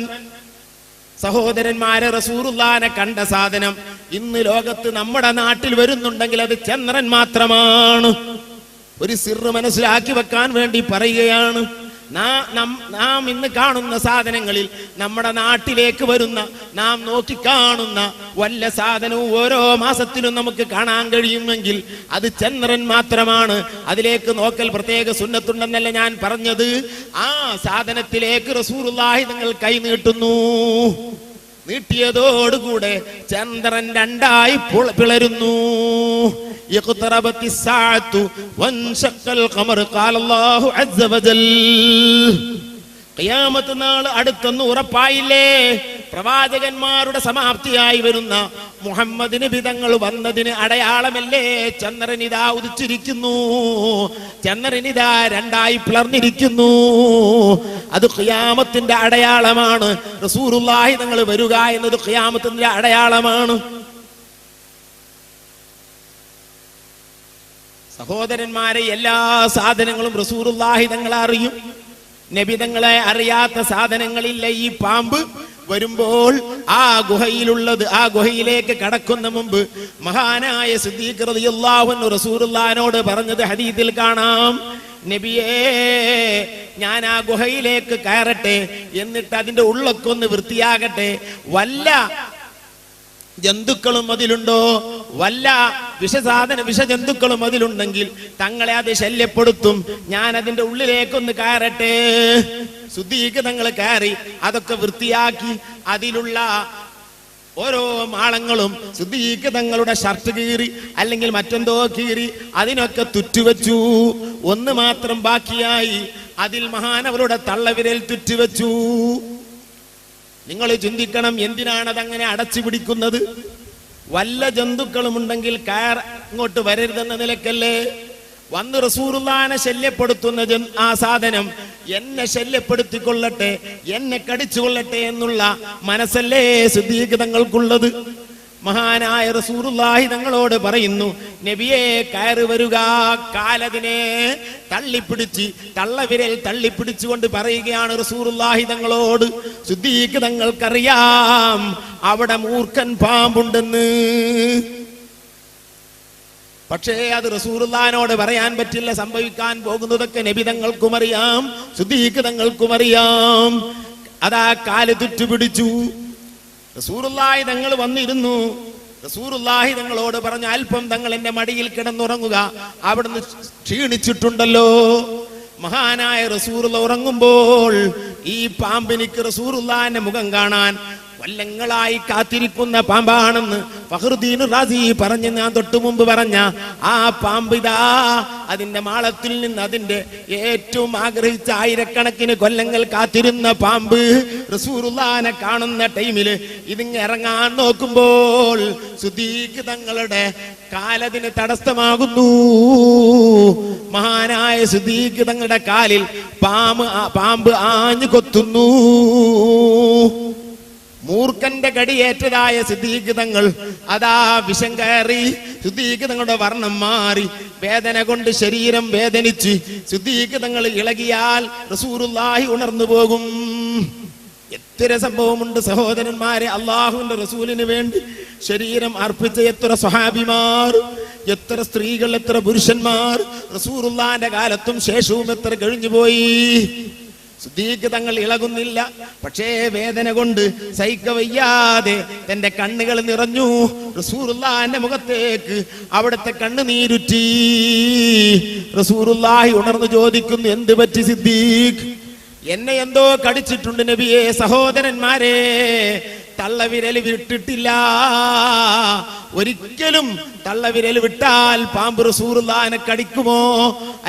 സഹോദരന്മാരെ, റസൂലുള്ളാഹിനെ കണ്ട സാധനം ഇന്ന് ലോകത്ത് നമ്മുടെ നാട്ടിൽ വരുന്നുണ്ടെങ്കിൽ അത് ചന്ദ്രൻ മാത്രമാണ്. ഒരു സിർറ് മനസ്സിലാക്കി വെക്കാൻ വേണ്ടി പറയുകയാണ്. നാം ഇന്ന് കാണുന്ന സാധനങ്ങളിൽ നമ്മുടെ നാട്ടിലേക്ക് വരുന്ന, നാം നോക്കിക്കാണുന്ന വല്ല സാധനവും ഓരോ മാസത്തിലും നമുക്ക് കാണാൻ കഴിയുമെങ്കിൽ അത് ചന്ദ്രൻ മാത്രമാണ്. അതിലേക്ക് നോക്കൽ പ്രത്യേക സുന്നത്തുണ്ടെന്നല്ല ഞാൻ പറഞ്ഞത്. ആ സാധനത്തിലേക്ക് റസൂലുള്ളാഹി തങ്ങൾ കൈ നീട്ടുന്നു. നീട്ടിയതോടുകൂടെ ചന്ദ്രൻ രണ്ടായി പിളരുന്നു. ഖിയാമത്ത് നാൾ അടുത്തെന്ന് ഉറപ്പായില്ലേ? പ്രവാചകന്മാരുടെ സമാപ്തിയായി വരുന്ന മുഹമ്മദ് നബി തങ്ങൾ വന്നതിന് അടയാളമല്ലേ ചന്ദ്രനിതാ ഉദിച്ചിരിക്കുന്നു, ചന്ദ്രനിതാ രണ്ടായി പിളർന്നിരിക്കുന്നു. അത് ഖിയാമത്തിന്റെ അടയാളമാണ്. റസൂലുള്ളാഹി തങ്ങൾ വരിക എന്നത് ഖിയാമത്തിന്റെ അടയാളമാണ്. സഹോദരന്മാരെ, എല്ലാ സാധനങ്ങളും റസൂലുള്ളാഹി തങ്ങൾ അറിയും. നബി തങ്ങളെ അറിയാത്ത സാധനങ്ങളില്ല. ഈ പാമ്പ് വരുമ്പോൾ ആ ഗുഹയിലുള്ളത്, ആ ഗുഹയിലേക്ക് കടക്കുന്ന മുമ്പ് മഹാനായ സിദ്ദീഖ് റളിയല്ലാഹു അൻഹു റസൂലുള്ളാഹിനോട് പറഞ്ഞത് ഹദീസിൽ കാണാം. നബിയേ, ഞാൻ ആ ഗുഹയിലേക്ക് കയറട്ടെ, എന്നിട്ട് അതിന്റെ ഉള്ളൊക്കെ ഒന്ന് വൃത്തിയാകട്ടെ. വല്ല ജന്തുക്കളും അതിലുണ്ടോ, വല്ല വിഷജന്തുക്കളും അതിലുണ്ടെങ്കിൽ തങ്ങളെ അത് ശല്യപ്പെടുത്തും. ഞാൻ അതിന്റെ ഉള്ളിലേക്കൊന്ന് കയറട്ടെ. സിദ്ദീഖ് തങ്ങൾ കയറി അതൊക്കെ വൃത്തിയാക്കി അതിലുള്ള ഓരോ മാളങ്ങളും സിദ്ദീഖ് തങ്ങളുടെ ഷർട്ട് കീറി അല്ലെങ്കിൽ മറ്റെന്തോ കീറി അതിനൊക്കെ തുറ്റുവെച്ചു. ഒന്ന് മാത്രം ബാക്കിയായി. അതിൽ മഹാനവരുടെ തള്ളവിരൽ തുറ്റുവെച്ചു. നിങ്ങൾ ചിന്തിക്കണം, എന്തിനാണ് അതങ്ങനെ അടച്ചു പിടിക്കുന്നത്? വല്ല ജന്തുക്കളും ഉണ്ടെങ്കിൽ ഇങ്ങോട്ട് വരരുതെന്ന നിലക്കല്ലേ? വന്ന് റസൂലുള്ളാഹിനെ ശല്യപ്പെടുത്തുന്ന ആ സാധനം എന്നെ ശല്യപ്പെടുത്തിക്കൊള്ളട്ടെ, എന്നെ കടിച്ചുകൊള്ളട്ടെ എന്നുള്ള മനസ്സല്ലേ സിദ്ദീഖ് തങ്ങൾക്കുള്ളത്. മഹാനായ റസൂലുള്ളാഹി തങ്ങളോട് പറയുന്നു, നബിയെ കയറി വരുക. കാലതിനെ തള്ളിപ്പിടിച്ച്, തള്ളവിരൽ തള്ളിപ്പിടിച്ചുകൊണ്ട് പറയുകയാണ് റസൂലുള്ളാഹി തങ്ങളോട്. സിദ്ദീഖ് തങ്ങൾക്കറിയാം അവിടെ മൂർഖൻ പാമ്പുണ്ടെന്ന്. പക്ഷേ അത് റസൂലുള്ളാഹിനോട് പറയാൻ പറ്റില്ല. സംഭവിക്കാൻ പോകുന്നതൊക്കെ നബി തങ്ങൾക്കും അറിയാം, സിദ്ദീഖ് തങ്ങൾക്കും അറിയാം. അതാ കാല് തുറ്റുപിടിച്ചു. റസൂലുള്ളാഹി തങ്ങൾ വന്നിരുന്നു. റസൂലുള്ളാഹി തങ്ങളോട് പറഞ്ഞു, അല്പം തങ്ങൾ എന്റെ മടിയിൽ കിടന്നുറങ്ങുക, അവിടുന്ന് ക്ഷീണിച്ചിട്ടുണ്ടല്ലോ. മഹാനായ റസൂലുള്ള ഉറങ്ങുമ്പോൾ ഈ പാമ്പിനിക്ക് റസൂലുള്ളാഹിന്റെ മുഖം കാണാൻ കൊല്ലങ്ങളായി കാത്തിരിക്കുന്ന പാമ്പാണെന്ന് ഫഖ്റുദ്ദീൻ റാസി പറഞ്ഞ് ഞാൻ തൊട്ടു മുമ്പ് പറഞ്ഞ ആ പാമ്പിതാ അതിന്റെ മാളത്തിൽ നിന്ന് അതിന്റെ ഏറ്റവും ആഗ്രഹിച്ച ആയിരക്കണക്കിന് കൊല്ലങ്ങൾ കാത്തിരുന്ന പാമ്പ് റസൂലുള്ളാഹിനെ കാണുന്ന ടൈമില് ഇതിങ്ങ് ഇറങ്ങാൻ നോക്കുമ്പോൾ സിദ്ദീഖ് തങ്ങളുടെ കാലതിന് തടസ്സമാകുന്നു. മഹാനായ സിദ്ദീഖ് തങ്ങളുടെ കാലിൽ പാമ്പ് ആഞ്ഞു കൊത്തുന്നു. മൂർഖന്റെ കടിയേറ്റതായ സിദ്ദീഖ് തങ്ങൾ അതാ വിഷം കയറി. സിദ്ദീഖ് തങ്ങളുടെ വർണ്ണം മാറി, വേദന കൊണ്ട് ശരീരം വേദനിച്ച് സിദ്ദീഖ് തങ്ങൾ ഇളകിയാൽ റസൂലുള്ളാഹി ഉണർന്നു പോകും. എത്ര സംഭവമുണ്ട് സഹോദരന്മാരെ. അള്ളാഹുവിന്റെ റസൂലിന് വേണ്ടി ശരീരം അർപ്പിച്ച എത്ര സ്വഹാബിമാർ, എത്ര സ്ത്രീകൾ, എത്ര പുരുഷന്മാർ റസൂലുള്ളാഹിന്റെ കാലത്തും ശേഷവും എത്ര കഴിഞ്ഞുപോയി. സിദ്ദീഖ് തങ്ങൾ ഇളകുന്നില്ല. പക്ഷേ വേദന കൊണ്ട് സഹിക്കവയ്യാതെ തന്റെ കണ്ണുകൾ നിറഞ്ഞു. റസൂലുള്ളാഹിന്റെ മുഖത്തേക്ക് അവിടുത്തെ കണ്ണുനീരുറ്റി. റസൂലുള്ളാഹി ഉണർന്നു ചോദിക്കുന്നു, എന്ത് പറ്റി സിദ്ദീഖ്? എന്നെ എന്തോ കടിച്ചിട്ടുണ്ട് നബിയെ. സഹോദരന്മാരെ, തള്ളവിരൽ വിട്ടിട്ടില്ല. ഒരിക്കലും തള്ളവിരൽ വിട്ടാൽ പാമ്പ് റസൂലുള്ളാഹിനെ കടിക്കുമോ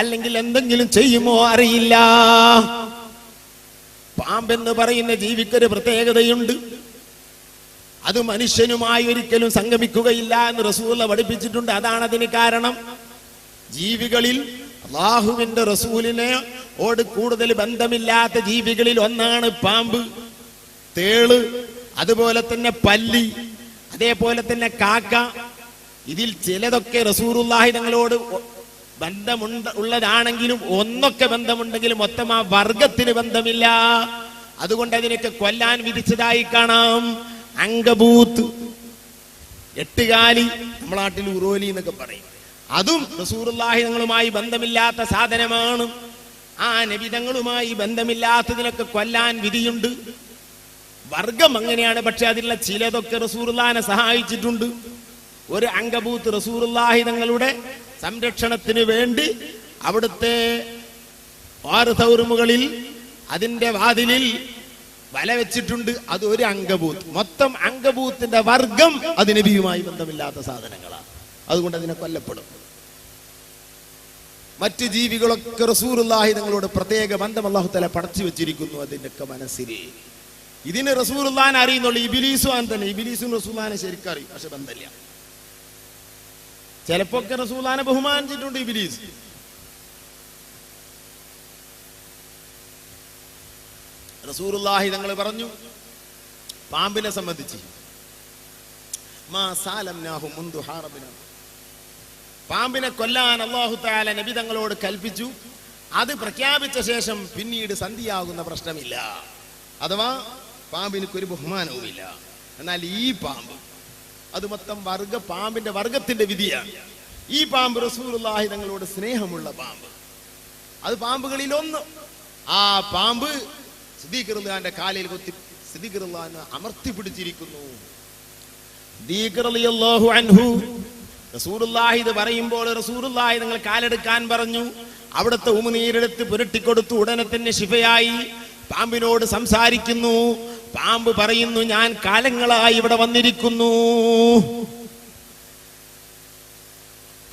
അല്ലെങ്കിൽ എന്തെങ്കിലും ചെയ്യുമോ അറിയില്ല. പാമ്പെന്ന് പറയുന്ന ജീവിക്കൊരു പ്രത്യേകതയുണ്ട്. അത് മനുഷ്യനുമായി ഒരിക്കലും സംഗമിക്കുകയില്ല എന്ന് റസൂൽ പഠിപ്പിച്ചിട്ടുണ്ട്. അതാണ് അതിന് കാരണം. ജീവികളിൽ അല്ലാഹുവിന്റെ റസൂലിനോട് കൂടുതൽ ബന്ധമില്ലാത്ത ജീവികളിൽ ഒന്നാണ് പാമ്പ്, തേള്, അതുപോലെ തന്നെ പല്ലി, അതേപോലെ തന്നെ കാക്ക. ഇതിൽ ചിലതൊക്കെ റസൂലുള്ളാഹി തങ്ങളോട് ഉള്ളതാണെങ്കിലും ഒന്നൊക്കെ ബന്ധമുണ്ടെങ്കിലും മൊത്തം ആ വർഗത്തിന് ബന്ധമില്ല. അതുകൊണ്ട് അതിനൊക്കെ കൊല്ലാൻ വിധിച്ചതായി കാണാം. അങ്കബൂത്ത്, എട്ടുകാലി, നമ്മുടെ നാട്ടിൽ ഉറോലി എന്നൊക്കെ പറയും. അതും റസൂലുള്ളാഹി തങ്ങളുമായി ബന്ധമില്ലാത്ത സാധനമാണ്. ആ നബിതങ്ങളുമായി ബന്ധമില്ലാത്തതിനൊക്കെ കൊല്ലാൻ വിധിയുണ്ട്. വർഗം അങ്ങനെയാണ്. പക്ഷെ അതിലുള്ള ചിലതൊക്കെ റസൂലുള്ളാഹിനെ സഹായിച്ചിട്ടുണ്ട്. ഒരു അങ്കബൂത്ത് റസൂലുള്ളാഹി തങ്ങളുടെ സംരക്ഷണത്തിന് വേണ്ടി അവിടുത്തെ വാറുതൗറുമുകളിൽ അതിന്റെ വാതിലിൽ വല വെച്ചിട്ടുണ്ട്. അത് ഒരു അങ്കബൂത്ത്. മൊത്തം അങ്കബൂത്തിന്റെ വർഗം അത് നബിയുമായി ബന്ധമില്ലാത്ത സാധനങ്ങളാണ്. അതുകൊണ്ട് അതിനെ കൊല്ലപ്പെടും. മറ്റ് ജീവികളൊക്കെ റസൂലുള്ളാഹി തങ്ങളോട് പ്രത്യേക ബന്ധം അല്ലാഹു തആല പടച്ചു വെച്ചിരിക്കുന്നു അതിന്റെയൊക്കെ മനസ്സിൽ. ഇതിന് റസൂലുള്ളാഹിനെ അറിയുന്നുള്ളൂ. ഇബ്ലീസും തന്നെ. ഇബ്ലീസും റസൂലുള്ളാഹിനെ ശരിക്കും അറിയും, പക്ഷെ ബന്ധമില്ല. ചിലപ്പോ ഒക്കെ റസൂലുള്ളാഹിനെ ബഹുമാനിച്ചിട്ടുണ്ട് ഇബ്ലീസ്. റസൂലുള്ളാഹി തങ്ങൾ പറഞ്ഞു പാമ്പിനെ സംബന്ധിച്ച്, മാ സാലംനാഹു മുൻദു ഹാറബിനാ, പാമ്പിനെ കൊല്ലാൻ അല്ലാഹു തആല നബി തങ്ങളോട് കൽപ്പിച്ചു. അത് പ്രഖ്യാപിച്ച ശേഷം പിന്നീട് സന്ധിയാകുന്ന പ്രശ്നമില്ല. അഥവാ പാമ്പിനൊരു ബഹുമാനവുമില്ല. എന്നാൽ ഈ പാമ്പ് അത് മൊത്തം പാമ്പിന്റെ വർഗത്തിന്റെ വിധിയാണ്. ഈ പാമ്പ് റസൂലുള്ളാഹി തങ്ങളോട് സ്നേഹമുള്ള പാമ്പ്. അത് പാമ്പുകളിൽ ഒന്ന്. ആ പാമ്പ് സിദ്ദീഖ് റളിയല്ലാഹുവിന്റെ കാലിൽ കൊത്തി സിദ്ദീഖ് റളിയല്ലാഹു അമർത്തി പിടിച്ചിരിക്കുന്നു. സിദ്ദീഖ് റളിയല്ലാഹു അൻഹു റസൂലുള്ളാഹി ഇത് പറയുമ്പോൾ റസൂലുള്ളാഹി തങ്ങൾ കാലെടുക്കാൻ പറഞ്ഞു. അവിടുത്തെ ഉമിനീരെടുത്ത് പുരട്ടിക്കൊടുത്തു. ഉടനെ തന്നെ ശിഫയായി. പാമ്പിനോട് സംസാരിക്കുന്നു. പാമ്പ് പറയുന്നു, ഞാൻ കാലങ്ങളായി ഇവിടെ വന്നിരിക്കുന്നു.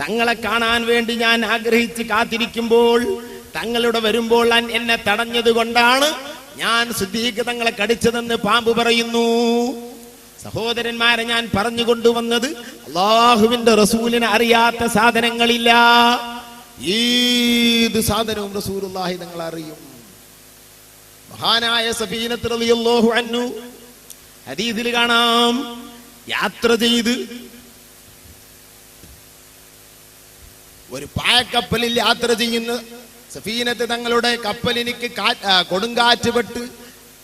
തങ്ങളെ കാണാൻ വേണ്ടി ഞാൻ ആഗ്രഹിച്ച് കാത്തിരിക്കുമ്പോൾ തങ്ങളുടെ വരുമ്പോൾ എന്നെ തടഞ്ഞത് കൊണ്ടാണ് ഞാൻ സിദ്ദീഖ് തങ്ങളെ കടിച്ചതെന്ന് പാമ്പ് പറയുന്നു. സഹോദരന്മാരെ, ഞാൻ പറഞ്ഞു കൊണ്ടുവന്നത് അല്ലാഹുവിന്റെ റസൂലിനെ അറിയാത്ത സാധനങ്ങളില്ല. ഏത് സാധനവും റസൂലുള്ളാഹി തങ്ങൾ അറിയും. മഹാനായ സഫീനത്ത് റളിയല്ലാഹു അൻഹു ഹദീസിൽ കാണാം, യാത്ര ചെയ്ത് ഒരു പായക്കപ്പലിൽ യാത്ര ചെയ്യുന്ന സഫീനത്ത് തങ്ങളുടെ കപ്പലിനിക്ക് കൊടുങ്കാറ്റ് പെട്ട്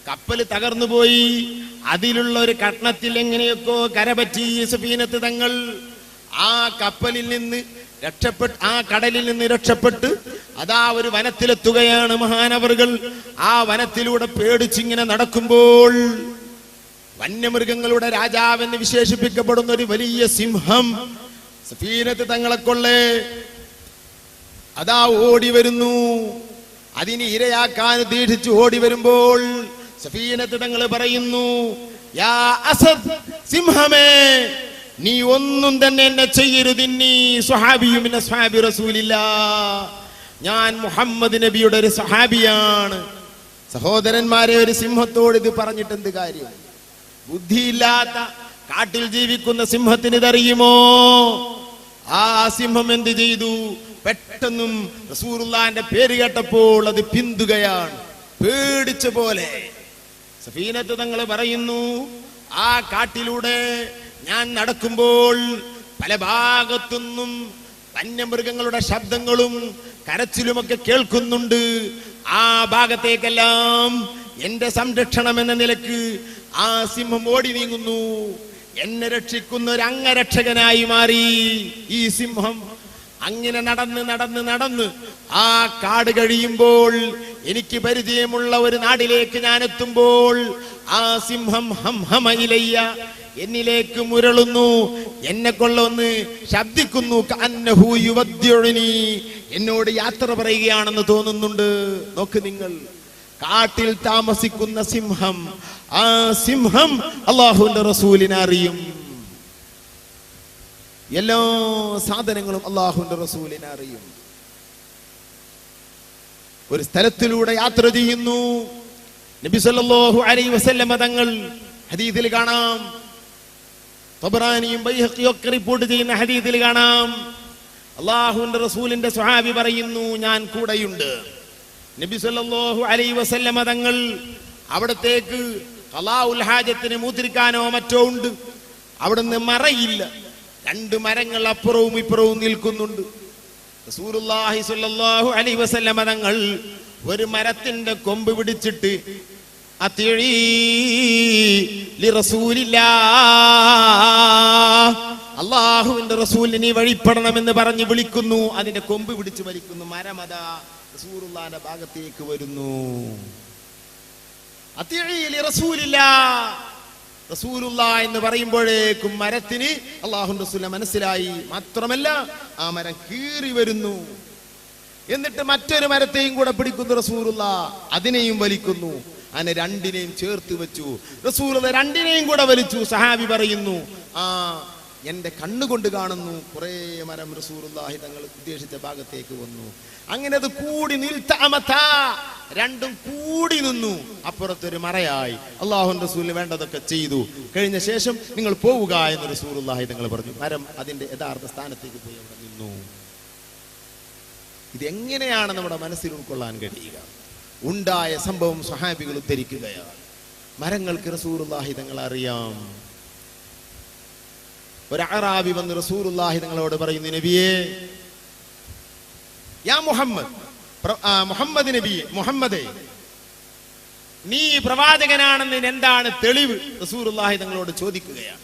കപ്പൽ തകർന്നു പോയി. അതിലുള്ള ഒരു കഷ്ണത്തിൽ എങ്ങനെയൊക്കെ കരപറ്റി സഫീനത്ത് തങ്ങൾ. ആ കപ്പലിൽ നിന്ന് രക്ഷപ്പെട്ട്, ആ കടലിൽ നിന്ന് രക്ഷപ്പെട്ട് അതാ ഒരു വനത്തിലെത്തുകയാണ് മഹാനവറുകൾ. ആ വനത്തിലൂടെ പേടിച്ചിങ്ങനെ നടക്കുമ്പോൾ വന്യമൃഗങ്ങളുടെ രാജാവെന്ന് വിശേഷിപ്പിക്കപ്പെടുന്ന ഒരു വലിയ സിംഹം സഫീനത്ത് തങ്ങളെ കൊള്ളേ അതാ ഓടി വരുന്നു. അതിന് ഇരയാക്കാൻ ദീക്ഷിച്ച് ഓടി വരുമ്പോൾ സഫീനത്ത് തങ്ങൾ പറയുന്നു, യാ അസദ്, സിംഹമേ, നീ ഒന്നും തന്നെ എന്നെ ചെയ്യരുത്. നീ സ്വഹാബിയും മിന സ്വഹാബി റസൂലില്ലാഹ്, ഞാൻ മുഹമ്മദ് നബിയുടെ ഒരു സ്വഹാബിയാണ്. സഹോദരന്മാരെ, ഒരു സിംഹത്തോട് ഇത് പറഞ്ഞിട്ട് എന്ത് കാര്യം? ബുദ്ധിയില്ലാത്ത കാട്ടിൽ ജീവിക്കുന്ന സിംഹത്തിന് ഇതറിയുമോ? ആ സിംഹം എന്ത് ചെയ്തു? പെട്ടെന്നും റസൂലുള്ളാഹിന്റെ പേര് കേട്ടപ്പോൾ അത് പിന്തുകയാണ്, പേടിച്ച പോലെ. സഫീനത്ത് തങ്ങൾ പറയുന്നു, ആ കാട്ടിലൂടെ ഞാൻ നടക്കുമ്പോൾ പല ഭാഗത്തുനിന്നും വന്യമൃഗങ്ങളുടെ ശബ്ദങ്ങളും കരച്ചിലുമൊക്കെ കേൾക്കുന്നുണ്ട്. ആ ഭാഗത്തേക്കെല്ലാം എന്റെ സംരക്ഷണം എന്ന നിലക്ക് ആ സിംഹം ഓടി നീങ്ങുന്നു. എന്നെ രക്ഷിക്കുന്ന ഒരു അംഗരക്ഷകനായി മാറി ഈ സിംഹം. അങ്ങനെ നടന്ന് നടന്ന് നടന്ന് ആ കാട് കഴിയുമ്പോൾ എനിക്ക് പരിചയമുള്ള ഒരു നാടിലേക്ക് ഞാൻ എത്തുമ്പോൾ ആ സിംഹം ഹംഹമയിലയ്യ, എന്നിലേക്ക് മുരളുന്നു, എന്നെ കൊള്ളൊന്ന് ശബ്ദിക്കുന്നു. കഅന്നഹു യുവദ്ദിഉനി, എന്നോട് യാത്ര പറയുകയാണെന്ന് തോന്നുന്നുണ്ട്. നോക്ക് നിങ്ങൾ, കാട്ടിൽ താമസിക്കുന്ന സിംഹം. ആ സിംഹം അല്ലാഹുവിന്റെ റസൂലിനെ അറിയും. എല്ലാ സാധനങ്ങളും അല്ലാഹുവിന്റെ റസൂലിനെ അറിയും. ഒരു സ്ഥലത്തിലൂടെ യാത്ര ചെയ്യുന്നു. നബി സല്ലല്ലാഹു അലൈഹി വസല്ലം തങ്ങൾ ഹദീസിൽ കാണാം, തബറാനിയും ബൈഹഖിയും ഒക്കെ റിപ്പോർട്ട് ചെയ്യുന്ന ഹദീസിൽ കാണാം, അല്ലാഹുവിന്റെ റസൂലിന്റെ സ്വഹാബി പറയുന്നു, ഞാൻ കൂടെയുണ്ട്. നബി സല്ലല്ലാഹു അലൈഹി വസല്ലം തങ്ങൾ അവിടത്തേക്ക് ഖലാഉൽ ഹാജത്തിന് മൂത്രിക്കാനോ മറ്റോ ഉണ്ട്. അവിടുന്ന് മറയില്ല. രണ്ട് മരങ്ങൾ അപ്പുറവും ഇപ്പുറവും നിൽക്കുന്നുണ്ട്. റസൂലുള്ളാഹി സ്വല്ലല്ലാഹു അലൈഹി വസല്ലം തങ്ങൾ ഒരു മരത്തിന്റെ കൊമ്പ് പിടിച്ചിട്ട് അത്തിഈ ലിറസൂലില്ലാഹ്, അല്ലാഹുവിന്റെ റസൂലിനെ നീ വഴിപ്പെടണമെന്ന് പറഞ്ഞ് വിളിക്കുന്നു. അതിന്റെ കൊമ്പ് പിടിച്ച് വലിക്കുന്നു. മരമതാ റസൂലുള്ളാഹിന്റെ ഭാഗത്തേക്ക് വരുന്നു. അത്തിഈ ലിറസൂലില്ലാഹ്, റസൂലുള്ളാഹ് എന്ന് പറയുമ്പോഴേക്കും മരത്തിന് അല്ലാഹുവിന്റെ റസൂലിനെ മനസ്സിലായി. മാത്രമല്ല ആ മരം കീറി വരുന്നു. എന്നിട്ട് മറ്റൊരു മരത്തെയും കൂടെ പിടിക്കുന്നു റസൂലുള്ളാഹ്, അതിനെയും വലിക്കുന്നു. അങ്ങനെ രണ്ടിനെയും ചേർത്ത് വെച്ചു. റസൂലുള്ളാഹ് രണ്ടിനെയും കൂടെ വലിച്ചു. സഹാബി പറയുന്നു, ആ എന്റെ കണ്ണുകൊണ്ട് കാണുന്നു കുറെ മരം റസൂലുള്ളാഹി തങ്ങൾ ഉദ്ദേശിച്ച ഭാഗത്തേക്ക് വന്നു. അങ്ങനെ അത് കൂടി രണ്ടും കൂടി നിന്നു. അപ്പുറത്തൊരു മറയായി. അല്ലാഹുവിന്റെ റസൂലിന് വേണ്ടതൊക്കെ ചെയ്തു. കഴിഞ്ഞ ശേഷം നിങ്ങൾ പോവുക എന്ന് റസൂലുള്ളാഹി തങ്ങൾ പറഞ്ഞു. മരം അതിന്റെ യഥാർത്ഥ സ്ഥാനത്തേക്ക് പോയി അവിടെ നിന്നു. ഇതെങ്ങനെയാണ് നമ്മുടെ മനസ്സിൽ ഉൾക്കൊള്ളാൻ കഴിയുക? ഉണ്ടായ സംഭവം സ്വഹാബികൾ ഉദ്ധരിക്കുകയാണ്. മരങ്ങൾക്ക് റസൂലുള്ളാഹി തങ്ങളെ അറിയാം. ഒരു അറാബി വന്ന് റസൂലുള്ളാഹി തങ്ങളോട് പറയുന്നു, നബിയേ, യാ മുഹമ്മദ്, മുഹമ്മദ് നബിയെ, മുഹമ്മദേ, നീ പ്രവാചകനാണെന്നതിന് എന്താണ് തെളിവ്? റസൂലുള്ളാഹി തങ്ങളോട് ചോദിക്കുകയാണ്.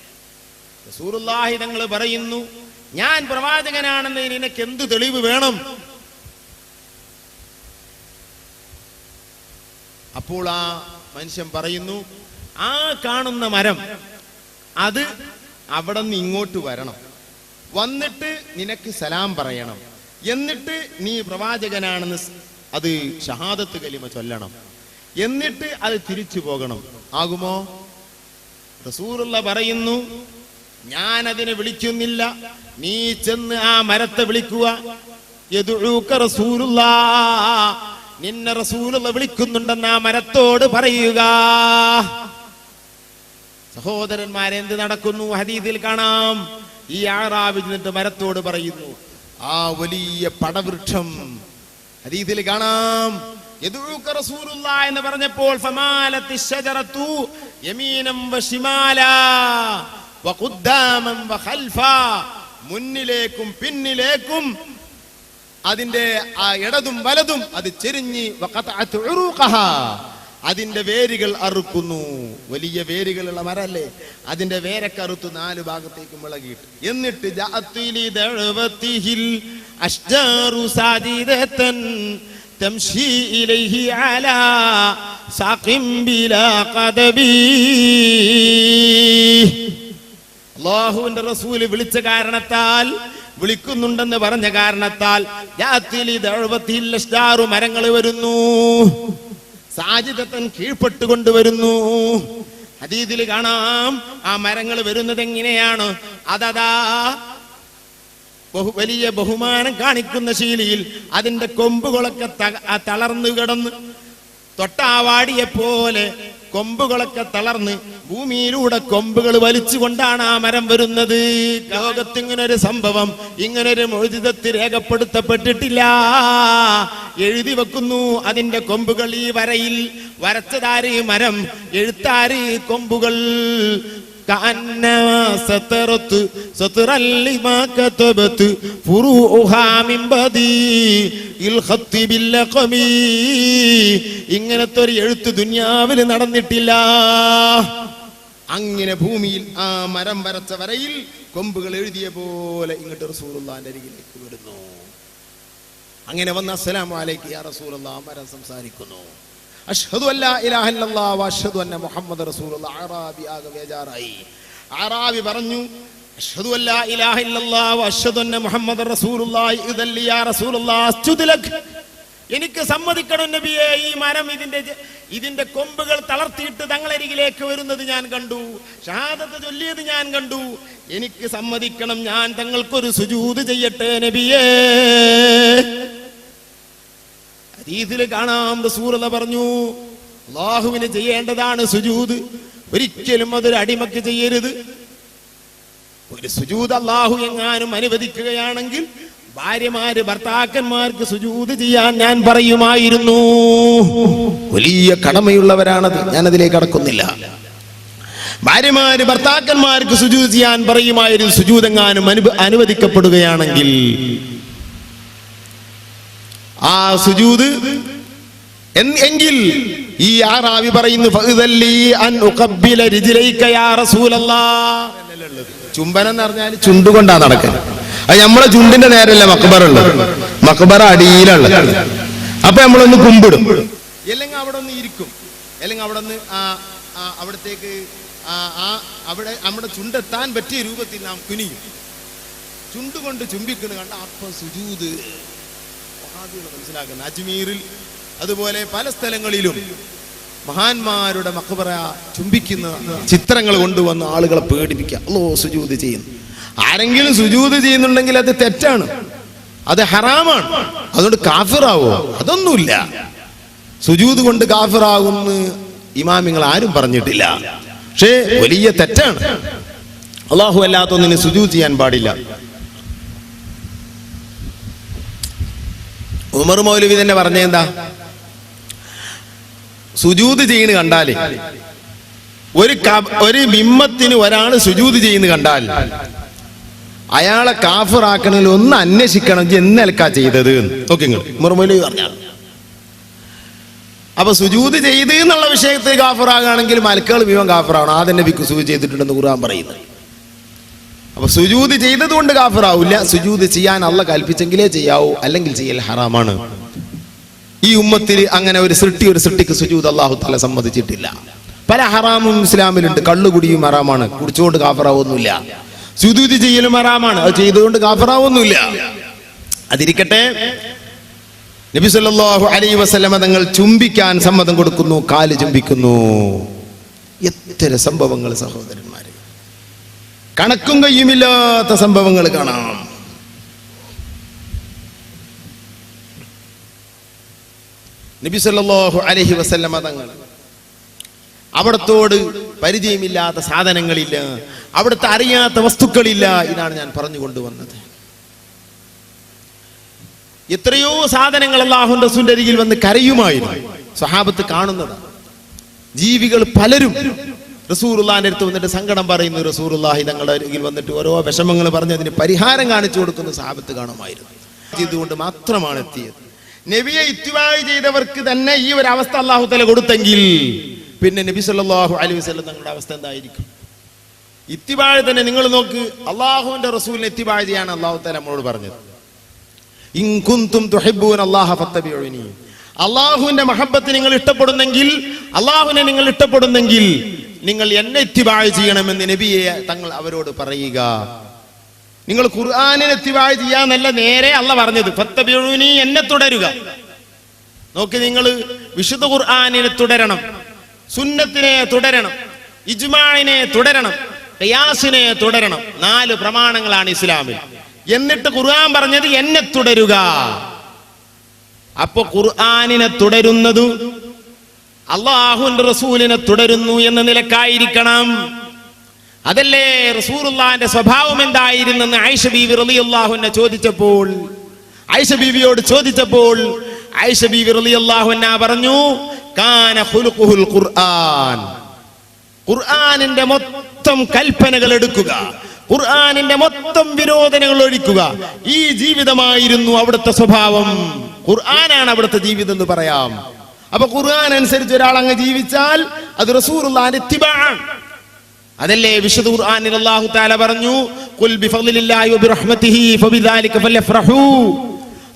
റസൂലുള്ളാഹി തങ്ങൾ പറയുന്നു, ഞാൻ പ്രവാചകനാണെന്നതിന് നിനക്ക് എന്ത് തെളിവ് വേണം? അപ്പോൾ ആ മനുഷ്യൻ പറയുന്നു, ആ കാണുന്ന മരം അത് അവിടെ നിന്ന് ഇങ്ങോട്ട് വരണം, വന്നിട്ട് നിനക്ക് സലാം പറയണം, എന്നിട്ട് നീ പ്രവാചകനാണെന്ന് അത് ഷഹാദത്ത് കലിമ ചൊല്ലണം, എന്നിട്ട് അത് തിരിച്ചു പോകണം. ആകുമോ? റസൂലുള്ളാഹി പറയുന്നു, ഞാൻ അതിനെ വിളിക്കുന്നില്ല, നീ ചെന്ന് ആ മരത്തെ വിളിക്കുക. യദുഊക റസൂലുള്ളാഹ്, നിന്നെ റസൂലുള്ളാഹി വിളിക്കുന്നുണ്ടെന്ന് ആ മരത്തോട് പറയുക. സഹോദരന്മാരെ, എന്ത് നടക്കുന്നു? ഹദീസിൽ കാണാം, ഈ അഅറാബി എന്നിട്ട് മരത്തോട് പറയുന്നു. ആ വലിയ പടവൃക്ഷം ഹദീസിൽ കാണാം, യദുഊക റസൂലുള്ളാഹി എന്ന് പറഞ്ഞപ്പോൾ ഫമാലത്തി ശജറതു യമീനം വശിമാലാ വഖുദ്ദാമൻ വഖൽഫാ, മുന്നിലേക്കും പിന്നിലേക്കും അതിന്റെ ആ ഇടതും വലതും അത് ചെരിഞ്ഞ് വഖതഅതു ഉറൂഖഹാ, അതിന്റെ വേരുകൾ അറുക്കുന്നു. വലിയ വേരുകളുള്ള മരല്ലേ, അതിന്റെ വേരൊക്കെ അറുത്തു 4 ഭാഗത്തേക്കും വിളകിയിട്ട്. എന്നിട്ട് ജഅത്തിലി ദഅവതിഹിൽ അഷ്ജാറു സാജിദതൻ തംശി ഇലൈഹി അലാ സാഖിം ബിലാ ഖദബി. അല്ലാഹുവിന്റെ റസൂൽ വിളിച്ച കാരണത്താൽ, വിളിക്കുന്നുണ്ടെന്ന് പറഞ്ഞ കാരണത്താൽ ജഅത്തിലി ദഅവതിഹിൽ അഷ്ജാറു, മരങ്ങൾ വരുന്നു, സാജിദത്തൻ കീഴ്പ്പെട്ടുകൊണ്ട് വരുന്നു. ഹദീസിൽ കാണാം, ആ മരങ്ങൾ വരുന്നത് എങ്ങനെയാണ്? അതതാ വലിയ ബഹുമാനം കാണിക്കുന്ന ശൈലിയിൽ അതിന്റെ കൊമ്പുകളൊക്കെ തളർന്നു കിടന്ന്, തൊട്ടാവാടിയെ പോലെ കൊമ്പുകളൊക്കെ തളർന്ന് ഭൂമിയിലൂടെ കൊമ്പുകൾ വലിച്ചുകൊണ്ടാണ് ആ മരം വരുന്നത്. ലോകത്ത് ഇങ്ങനൊരു സംഭവം, ഇങ്ങനൊരു മുഅ്ജിസത്ത് രേഖപ്പെടുത്തപ്പെട്ടിട്ടില്ല. എഴുതി വെക്കുന്നു അതിന്റെ കൊമ്പുകൾ. ഈ വരയിൽ വരച്ചതാര്? മരം. എഴുത്താര്? കൊമ്പുകൾ. ഇങ്ങനത്തെ ഒരു എഴുത്ത് ദുനിയാവിൽ നടന്നിട്ടില്ല. അങ്ങനെ ഭൂമിയിൽ ആ മരം വരച്ച വരയിൽ കൊമ്പുകൾ എഴുതിയ പോലെ ഇങ്ങോട്ട് റസൂലുള്ളാഹിന്റെ അരികിലേക്ക് വരുന്നു. അങ്ങനെ വന്ന അസ്സലാമു അലൈക്കും യാ റസൂലല്ലാഹ്, മരം സംസാരിക്കുന്നു. അഷ്ഹദു അല്ലാ ഇലാഹ ഇല്ലല്ലാഹ് വ അഷ്ഹദു അന്ന മുഹമ്മദ റസൂലുള്ളാഹ്. അറാബി ആകെ ബേജാറായി. അറാബി പറഞ്ഞു, അഷ്ഹദു അല്ലാ ഇലാഹ ഇല്ലല്ലാഹ് വ അഷ്ഹദു അന്ന മുഹമ്മദ റസൂലുള്ളാഹി ഇദല്ലി യാ റസൂലുള്ളാഹ് അസ്ജുദു ലക്. എനിക്ക് സമ്മതിക്കണം നബിയെ, ഈ മരം ഇതിന്റെ കൊമ്പുകൾ തളർത്തിയിട്ട് തങ്ങളരികിലേക്ക് വരുന്നത് ഞാൻ കണ്ടു, ഷഹാദത്ത് ചൊല്ലിയത് ഞാൻ കണ്ടു, എനിക്ക് സമ്മതിക്കണം, ഞാൻ തങ്ങൾക്കൊരു സുജൂദ് ചെയ്യട്ടെ നബിയേ. ഹദീസിൽ കാണാം, റസൂലുള്ളാഹി പറഞ്ഞു, അല്ലാഹുവിന് ചെയ്യേണ്ടതാണ് സുജൂദ്, ഒരിക്കലും അതൊരു അടിമക്ക് ചെയ്യരുത്. ഒരു സുജൂദ് അല്ലാഹു എങ്ങാനും അനുവദിക്കുകയാണെങ്കിൽ ഭാര്യമാര് ഭർത്താക്കന്മാർക്ക് സുജൂദ് ചെയ്യാൻ ഞാൻ പറയുമായിരുന്നു. വലിയ കടമയുള്ളവരാണത്, ഞാനതിലേക്ക് കടക്കുന്നില്ല. ഭാര്യമാര് ഭർത്താക്കന്മാർക്ക് സുജൂദ് ചെയ്യാൻ പറയുമായിരുന്നു, സുജൂദ് എങ്ങാനും അനുവദിക്കപ്പെടുകയാണെങ്കിൽ. ആ സുജൂദ് എങ്കിൽ ഈ ആറാവി പറയുന്നു ഫഅ്ദല്ലി അൻ ഉഖബ്ബില രിജ്ലൈക യാ റസൂലല്ലാഹ്. ചുംബനം എന്ന് പറഞ്ഞാൽ ചുണ്ടുകൊണ്ടാ നടക്കുന്നത്. അത് നമ്മളെ ചുണ്ടിന്റെ നേരല്ല മക്ബറ ഉള്ളത്, മക്ബറ അടിയിലുള്ളത്. അപ്പൊ നമ്മളൊന്ന് കുമ്പിടും, അല്ലെങ്കിൽ അവിടെ ഒന്ന് ഇരിക്കും, അല്ലെങ്കിൽ അവിടെ നിന്ന് അവിടത്തേക്ക് അവിടെ നമ്മുടെ ചുണ്ടെത്താൻ പറ്റിയ രൂപത്തിൽ നാം കുനിയും. ചുണ്ടുകൊണ്ട് ചുംബിക്കണ കണ്ട അപ്പൊ സുജൂദ് മനസ്സിലാക്കുന്ന അജ്മീറിൽ അതുപോലെ പല സ്ഥലങ്ങളിലും മഹാന്മാരുടെ മഖ്ബറ ചുംബിക്കുന്ന ചിത്രങ്ങൾ കൊണ്ടുവന്ന് ആളുകളെ പേടിപ്പിക്കുക. അല്ലോ സുജൂദ് ചെയ്യുന്നു. ആരെങ്കിലും സുജൂദ് ചെയ്യുന്നുണ്ടെങ്കിൽ അത് തെറ്റാണ്, അത് ഹറാമാണ്. അതുകൊണ്ട് കാഫിറാവോ? അതൊന്നുമില്ല. സുജൂദ് കൊണ്ട് കാഫിറാകുന്ന് ഇമാമിങ്ങൾ ആരും പറഞ്ഞിട്ടില്ല. പക്ഷേ വലിയ തെറ്റാണ്. അല്ലാഹു അല്ലാത്തൊന്നിന് സുജൂദ് ചെയ്യാൻ പാടില്ല. ഉമർ മൗലവി തന്നെ പറഞ്ഞെന്താ, സുജൂദ് ചെയ്യുന്ന കണ്ടാല് ഒരു ബിംബത്തിന് ഒരാൾ സുജൂദ് ചെയ്യുന്ന കണ്ടാൽ അയാളെ കാഫിറാക്കണമെങ്കിൽ ഒന്ന് അന്വേഷിക്കണം, എന്നൽക്കാ ചെയ്തത് നോക്കി ഉമർ മൗലവി പറഞ്ഞാൽ. അപ്പൊ സുജൂദ് ചെയ്ത് എന്നുള്ള വിഷയത്തിൽ കാഫിറാകുകയാണെങ്കിൽ മലക്കുകൾ വിവം കാഫിറാവണം. ആദ്യം നബിക്ക് സുജൂദ് ചെയ്തിട്ടുണ്ടെന്ന് ഖുർആൻ പറയുന്നത്. അപ്പൊ സുജൂദ് ചെയ്തത് കൊണ്ട് കാഫിറാവില്ല. സുജൂദ് ചെയ്യാൻ അള്ളാഹ് കൽപ്പിച്ചെങ്കിലേ ചെയ്യാവൂ, അല്ലെങ്കിൽ ചെയ്യൽ ഹറാമാണ്. ഈ ഉമ്മത്തിൽ അങ്ങനെ ഒരു സൃഷ്ടിക്ക് സുജൂദ് അല്ലാഹു തആല സമ്മതിച്ചിട്ടില്ല. പല ഹറാമും ഇസ്ലാമിലുണ്ട്. കള്ളുകുടിയും ഹറാമാണ്, കുടിച്ചുകൊണ്ട് കാഫിറാവൊന്നുമില്ല. സുജൂദ് ചെയ്യലും ഹറാമാണ്, അത് ചെയ്തുകൊണ്ട് കാഫിറാവൊന്നുമില്ല. അതിരിക്കട്ടെ, നബി സല്ലല്ലാഹു അലൈഹി വസല്ലമ തങ്ങൾ ചുംബിക്കാൻ സമ്മതം കൊടുക്കുന്നു, കാല് ചുംബിക്കുന്നു. എത്ര സംഭവങ്ങൾ സഹോദരന്മാരെ, കണക്കും കയ്യുമില്ലാത്ത സംഭവങ്ങൾ കാണാം. നബി സല്ലല്ലാഹു അലൈഹി വസല്ലമ തങ്ങൾ അവിടത്തോട് പരിചയമില്ലാത്ത സാധനങ്ങളില്ല, അവിടുത്തെ അറിയാത്ത വസ്തുക്കളില്ല. ഇതാണ് ഞാൻ പറഞ്ഞു കൊണ്ടുവന്നത്. എത്രയോ സാധനങ്ങൾ അല്ലാഹുവിന്റെ റസൂലിന്റെ അരികിൽ വന്ന് കരയുമായിരുന്നു. സ്വഹാബത്ത് കാണുന്നത്. ജീവികൾ പലരും റസൂലുള്ളാഹിന്റെ അടുത്ത് വന്നിട്ട് സങ്കടം പറയുന്നു. റസൂലുള്ളാഹി തങ്ങളുടെ അരികിൽ വന്നിട്ട് ഓരോ വിഷമങ്ങൾ പറഞ്ഞ് അതിന് പരിഹാരം കാണിച്ചു കൊടുക്കുന്ന സ്വഹാബത്ത് കാണുമായിരുന്നു. ഇതുകൊണ്ട് മാത്രമാണ് എത്തിയത്. നബിയെ ഇത്തിബാഅ് ചെയ്തവർക്ക് തന്നെ ഈ ഒരു അവസ്ഥ അല്ലാഹു തആല കൊടുത്തെങ്കിൽ പിന്നെ നബി സല്ലല്ലാഹു അലൈഹി വസല്ലം തങ്ങളുടെ അവസ്ഥ എന്തായിരിക്കും? ഇത്തിബാഅ് തന്നെ നിങ്ങൾ നോക്ക്. അല്ലാഹുവിന്റെ റസൂലിനെ ഇത്തിബാഅ് ചെയ്യാൻ അല്ലാഹു തആല നമ്മളോട് പറഞ്ഞത്. ഇൻ കുൻതും തുഹിബ്ബൂന അല്ലാഹ ഫത്തബിഉനി. അല്ലാഹുവിന്റെ മഹബ്ബത്ത് നിങ്ങൾ ഇഷ്ടപ്പെടുന്നെങ്കിൽ, അല്ലാഹുവിനെ നിങ്ങൾ ഇഷ്ടപ്പെടുന്നെങ്കിൽ നിങ്ങൾ എന്നെ ഇത്തിബാഅ് ചെയ്യണമെന്ന് നബിയെ തങ്ങൾ അവരോട് പറയുക. നിങ്ങൾ ഖുർആനിനെ ഇത്തിബാഅ് ചെയ്യാന്നല്ല നേരെ അല്ലാഹ് പറഞ്ഞത്. ഫത്തബിഉനി, എന്നെ തുടരുക. നോക്കി, നിങ്ങൾ വിശുദ്ധ ഖുർആനിനെ തുടരണം, സുന്നത്തിനെ തുടരണം, ഇജ്മാഇനെ തുടരണം, ഖിയാസിനെ തുടരണം. 4 പ്രമാണങ്ങളാണ് ഇസ്ലാമിൽ. എന്നിട്ട് ഖുർആൻ പറഞ്ഞത് എന്നെ തുടരുക. അപ്പൊ ഖുർആനിനെ തുടരുന്നത് അല്ലാഹുവിന്റെ റസൂലിനെ തുടരുന്നു എന്ന നിലക്കായിരിക്കണം. അതല്ലേ റസൂലുള്ളാഹിന്റെ സ്വഭാവം എന്തായിരുന്നെന്ന് ആയിഷ ബീവി റളിയല്ലാഹു അൻഹ ചോദിച്ചപ്പോൾ, ആയിഷ ബീവിയോട് ചോദിച്ചപ്പോൾ ആയിഷ ബീവി റളിയല്ലാഹു അൻഹ പറഞ്ഞു, കാന ഖുലുഖുൽ ഖുർആൻ. ഖുർആനിന്റെ മൊത്തം കൽപ്പനകൾ എടുക്കുക, ഖുർആനിന്റെ മൊത്തം വിരോധനങ്ങൾ ഒഴിക്കുക. ഈ ജീവിതമായിരുന്നു അവിടുത്തെ സ്വഭാവം. ഖുർആനാണ് അവിടുത്തെ ജീവിതം എന്ന് പറയാം. അപ്പൊ ഖുർആൻ അനുസരിച്ച് ഒരാൾ അങ്ങ് ജീവിച്ചാൽ അത് റസൂലുള്ളാഹിന്റെ ഇത്തിബാഅ്. അതല്ലേ വിശുദ്ധ ഖുർആനിൽ അല്ലാഹു തആല പറഞ്ഞു, ഖുൽ ബിഫദ്ലില്ലാഹി വബിറഹ്മതിഹി ഫബിദാലിക ഫൽയഫ്റഹൂ.